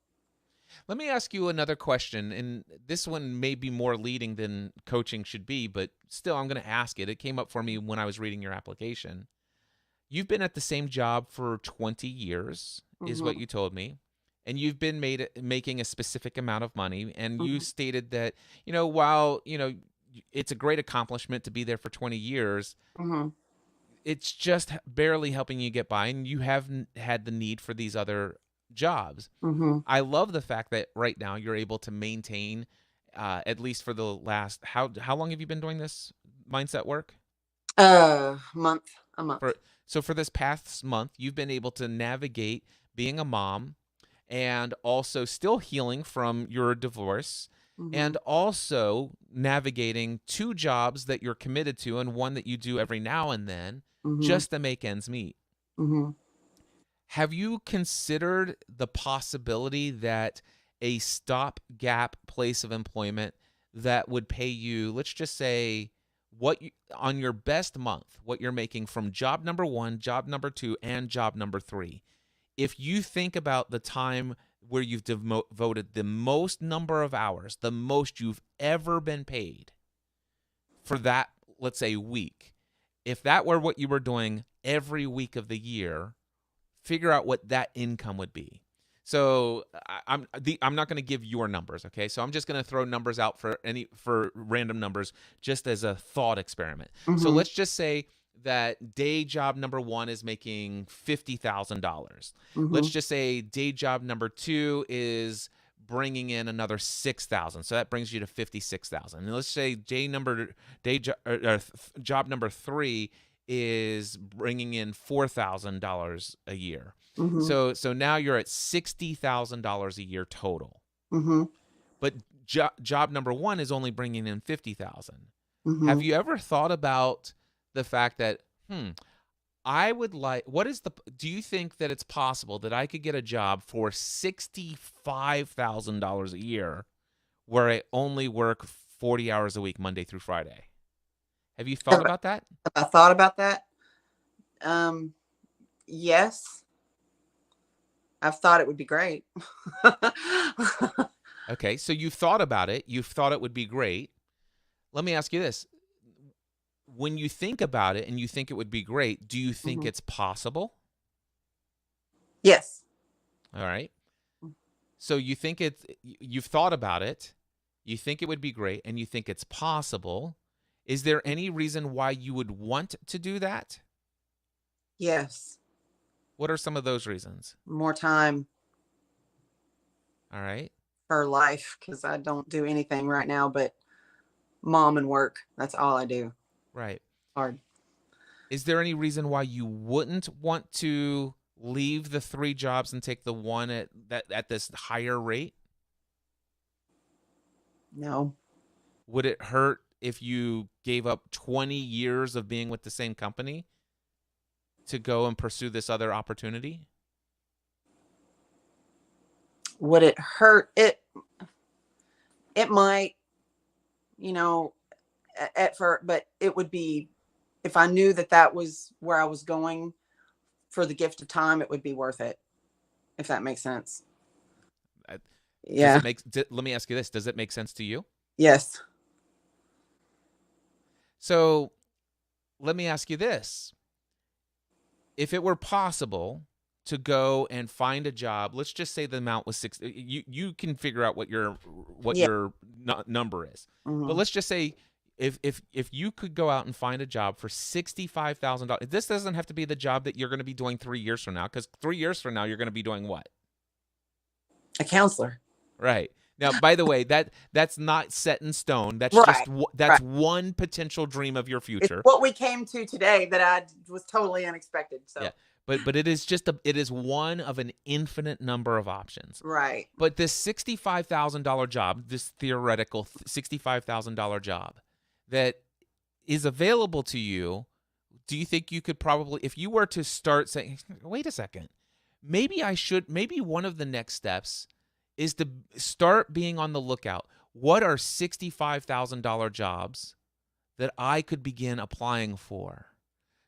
Let me ask you another question, and this one may be more leading than coaching should be, but still I'm going to ask it. It came up for me when I was reading your application. You've been at the same job for 20 years, is what mm-hmm. you told me. And you've been making a specific amount of money. And you Mm-hmm. stated that, while, it's a great accomplishment to be there for 20 years, Mm-hmm. it's just barely helping you get by. And you haven't had the need for these other jobs. Mm-hmm. I love the fact that right now you're able to maintain, at least for the last, how long have you been doing this mindset work? A month. For this past month, you've been able to navigate being a mom, and also still healing from your divorce, Mm-hmm. and also navigating 2 jobs that you're committed to and one that you do every now and then, Mm-hmm. just to make ends meet. Mm-hmm. Have you considered the possibility that a stopgap place of employment that would pay you, let's just say, on your best month, what you're making from job number 1, job number 2, and job number 3? If you think about the time where you've devoted the most number of hours, the most you've ever been paid for that, let's say, week, if that were what you were doing every week of the year, figure out what that income would be. So I'm not going to give your numbers, okay? So I'm just going to throw numbers out for random numbers, just as a thought experiment. So Mm-hmm. let's just say that day job number 1 is making $50,000. Mm-hmm. Let's just say day job number 2 is bringing in another 6,000. So that brings you to 56,000. And let's say job number 3 is bringing in $4,000 a year. Mm-hmm. So now you're at $60,000 a year total. Mm-hmm. But job number 1 is only bringing in 50,000. Mm-hmm. Have you ever thought about the fact that I would like, do you think that it's possible that I could get a job for $65,000 a year where I only work 40 hours a week, Monday through Friday? Have you thought about that? I thought about that. Yes. I've thought it would be great. Okay, so you've thought about it. You've thought it would be great. Let me ask you this. When you think about it and you think it would be great, do you think Mm-hmm. it's possible? Yes. All right. So you've thought about it. you think it would be great, and you think it's possible. Is there any reason why you would want to do that? Yes. What are some of those reasons? More time All right. for life because I don't do anything right now but mom and work. That's all I do. Right. Hard. Is there any reason why you wouldn't want to leave the 3 jobs and take the one at this higher rate? No. Would it hurt if you gave up 20 years of being with the same company to go and pursue this other opportunity? Would it hurt? It might, you know, at first, but it would be if I knew that that was where I was going for the gift of time, it would be worth it. If that makes sense. Does Yeah. it make? Let me ask you this: does it make sense to you? Yes. So, let me ask you this: if it were possible to go and find a job, let's just say the amount was 6, you can figure out what your Yeah. number is. But Mhm. let's just say if you could go out and find a job for $65,000. This doesn't have to be the job that you're going to be doing 3 years from now, cuz 3 years from now you're going to be doing what? A counselor. Right. Now, by the way, that's not set in stone. That's Right. just that's Right. one potential dream of your It's future. what we came to today that I was totally unexpected. Yeah. So But it is just it is one of an infinite number of options. right. But this $65,000 job, this theoretical $65,000 job that is available to you, do you think you could probably, if you were to start saying, wait a second, maybe one of the next steps is to start being on the lookout. What are $65,000 jobs that I could begin applying for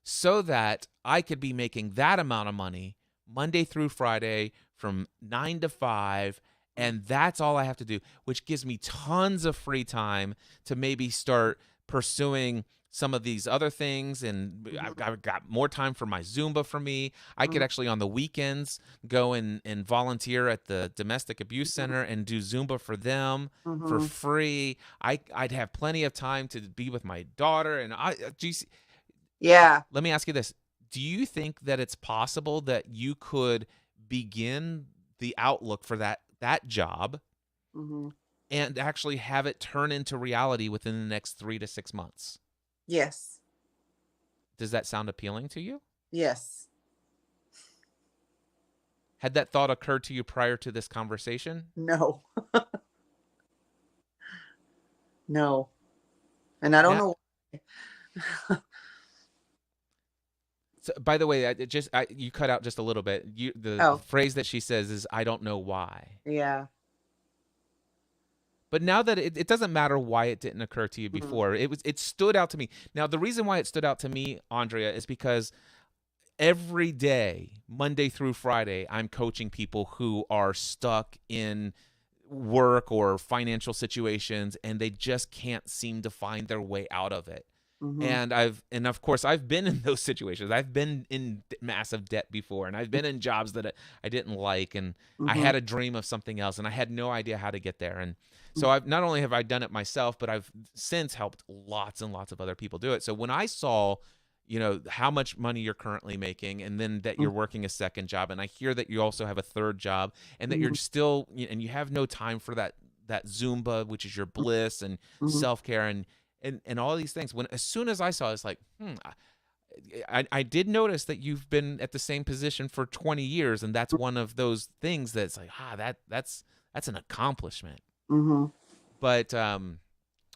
so that I could be making that amount of money Monday through Friday from 9 to 5, and that's all I have to do, which gives me tons of free time to maybe start pursuing some of these other things, and I've got more time for my Zumba for me. I could actually on the weekends go and volunteer at the domestic abuse center and do Zumba for them for Mm-hmm. free. I'd have plenty of time to be with my daughter, and Yeah. let me ask you this. Do you think that it's possible that you could begin the outlook for that job Mm-hmm. and actually have it turn into reality within the next 3 to 6 months? Yes. Does that sound appealing to you? Yes. Had that thought occurred to you prior to this conversation? No. No. And I don't Now, know. so, by the way, you cut out just a little bit. The Oh, phrase that she says is, "I don't know why." yeah. But now that it doesn't matter why it didn't occur to you Mhm. before, it stood out to me. Now, the reason why it stood out to me, Andrea, is because every day, Monday through Friday, I'm coaching people who are stuck in work or financial situations and they just can't seem to find their way out of it. Mhm. And of course I've been in those situations. I've been in massive debt before, and I've been in jobs that I didn't like, and I Mhm. had a dream of something else and I had no idea how to get there. And so I've not only have I done it myself, but I've since helped lots and lots of other people do it. So when I saw, how much money you're currently making, and then that Mhm. you're working a second job, and I hear that you also have a third job, and that you're Mhm. still and you have no time for that Zumba, which is your bliss, and Mhm. self-care, and all these things. When as soon as I saw it, it's like, I did notice that you've been at the same position for 20 years, and that's one of those things that's like, that's an accomplishment. Mhm. But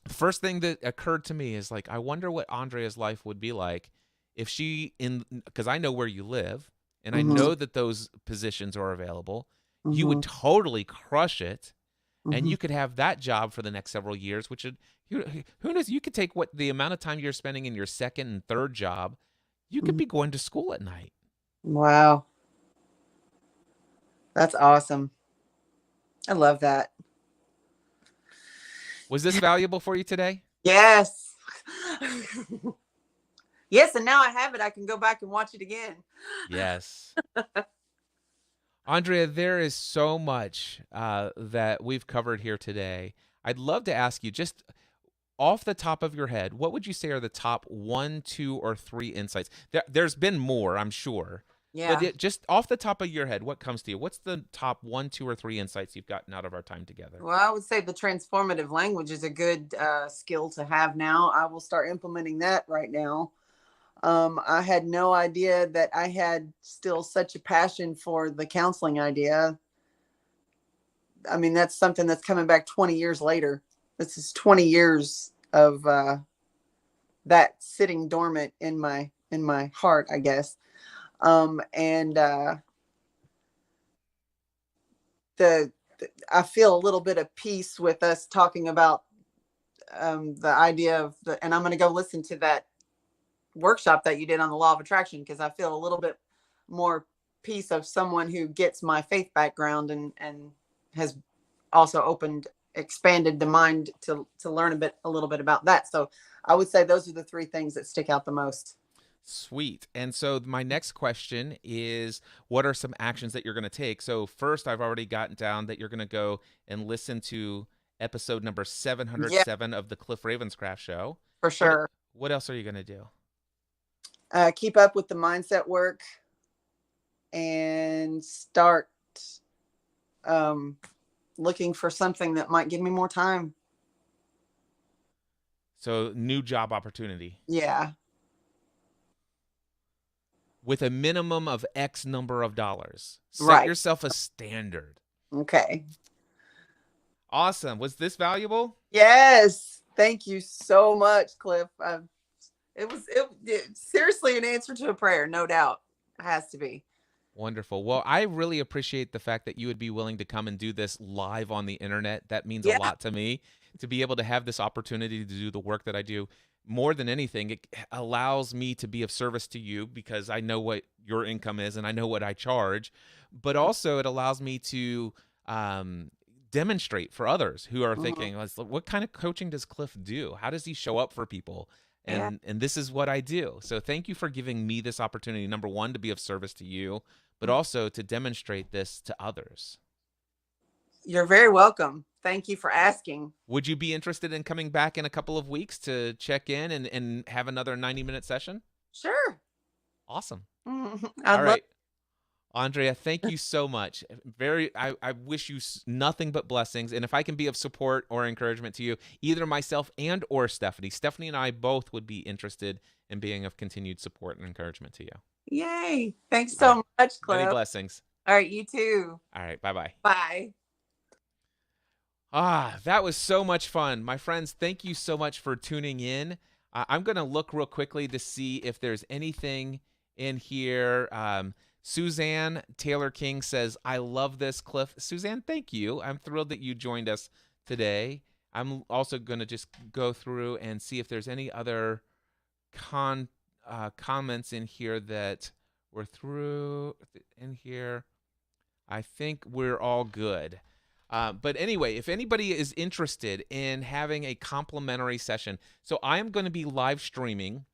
first thing that occurred to me is like, I wonder what Andrea's life would be like if because I know where you live, and I Mhm. know that those positions are available. You would Mhm. totally crush it, and Mhm. you could have that job for the next several years, which would, who knows, you could take the amount of time you're spending in your second and third job, you could Mhm. be going to school at night. Wow. That's awesome. I love that. Was this valuable for you today? Yes. Yes, and now I have it. I can go back and watch it again. Yes. Andrea, there is so much that we've covered here today. I'd love to ask you, just off the top of your head, what would you say are the top one, two, or three insights? There's been more, I'm sure, but Yeah. just off the top of your head, what comes to you? What's the top one, two, or three insights you've gotten out of our time together? Well, I would say the transformative language is a good skill to have now. I will start implementing that right now. I had no idea that I had still such a passion for the counseling idea. I mean, that's something that's coming back 20 years later. This is 20 years of that sitting dormant in my heart, I guess. And the I feel a little bit of peace with us talking about the idea of the, and I'm going to go listen to that workshop that you did on the law of attraction, because I feel a little bit more peace of someone who gets my faith background and has also expanded the mind to learn a little bit about that. So I would say those are the three things that stick out the most. Sweet. And so my next question is, what are some actions that you're going to take? So first, I've already gotten down that you're going to go and listen to episode number Yeah, 707 of the Cliff Ravenscraft show. for What sure. what else are you going to do? Keep up with the mindset work and start um, looking for something that might give me more time. So new job opportunity Yeah. with a minimum of X number of dollars. Set Right. yourself a standard. Okay. Awesome. Was this valuable? Yes. Thank you so much, Cliff. It seriously an answer to a prayer, no doubt. It has to be. Wonderful. Well, I really appreciate the fact that you would be willing to come and do this live on the internet. That means a Yeah. lot to me to be able to have this opportunity to do the work that I do. More than anything, it allows me to be of service to you because I know what your income is and I know what I charge. But also, it allows me to demonstrate for others who are Mhm. thinking, what kind of coaching does Cliff do? How does he show up for people? Yeah. And this is what I do. So thank you for giving me this opportunity, number one, to be of service to you, but also to demonstrate this to others. You're very welcome. Thank you for asking. Would you be interested in coming back in a couple of weeks to check in and have another 90-minute session? Sure. Awesome. I'd All love. right. Andrea, thank you so much. I wish you nothing but blessings. And if I can be of support or encouragement to you, either myself and or Stephanie and I both would be interested in being of continued support and encouragement to you. Yay. Thanks All right. so much, Many Cliff. blessings. All right. You too. All right. Bye-bye. Bye. That was so much fun. My friends, thank you so much for tuning in. I'm going to look real quickly to see if there's anything in here. Suzanne Taylor King says, I love this, Cliff. Suzanne, thank you. I'm thrilled that you joined us today. I'm also going to just go through and see if there's any other comments in here that were through in here. I think we're all good. But anyway, if anybody is interested in having a complimentary session, so I am going to be live streaming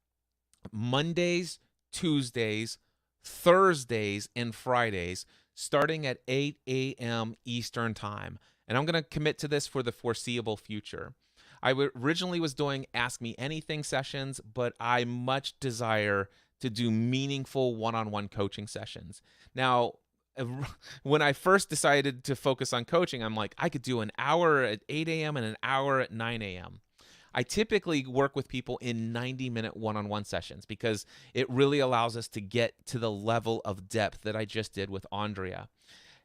Mondays, Tuesdays, Thursdays, and Fridays starting at 8 a.m. Eastern Time. And I'm going to commit to this for the foreseeable future. I originally was doing Ask Me Anything sessions, but I much desire to do meaningful one-on-one coaching sessions. Now, when I first decided to focus on coaching, I'm like, I could do an hour at 8 a.m. and an hour at 9 a.m. I typically work with people in 90-minute one-on-one sessions because it really allows us to get to the level of depth that I just did with Andrea.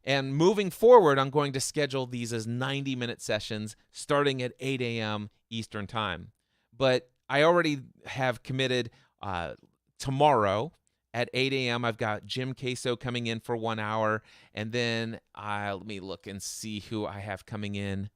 And moving forward, I'm going to schedule these as 90-minute sessions starting at 8 a.m. Eastern Time. But I already have committed tomorrow at 8 a.m. I've got Jim Queso coming in for 1 hour. And then let me look and see who I have coming in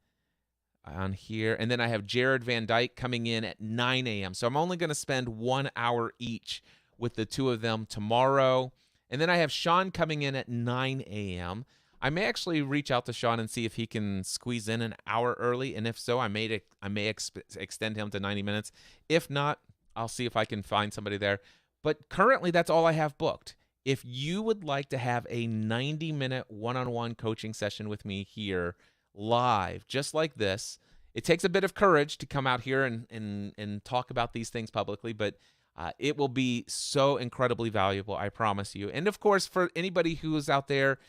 on here. And then I have Jared Van Dyke coming in at 9 a.m. So I'm only going to spend 1 hour each with the two of them tomorrow. And then I have Sean coming in at 9 a.m. I may actually reach out to Sean and see if he can squeeze in an hour early. And if so, I may extend him to 90 minutes. If not, I'll see if I can find somebody there. But currently, that's all I have booked. If you would like to have a 90-minute one-on-one coaching session with me here live, just like this, It takes a bit of courage to come out here and talk about these things publicly, but it will be so incredibly valuable, I promise you. And of course, for anybody who is out there,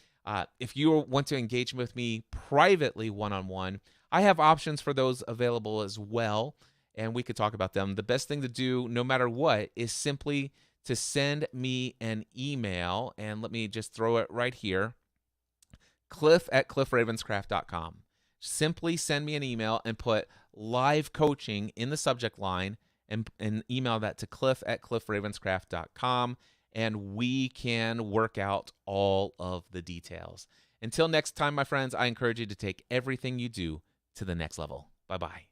if you want to engage with me privately one-on-one, I have options for those available as well, and we could talk about them. The best thing to do, no matter what, is simply to send me an email, and let me just throw it right here, cliff@cliffravenscraft.com. Simply send me an email and put live coaching in the subject line, and email that to cliff@cliffravenscraft.com, and we can work out all of the details. Until next time, my friends, I encourage you to take everything you do to the next level. Bye-bye.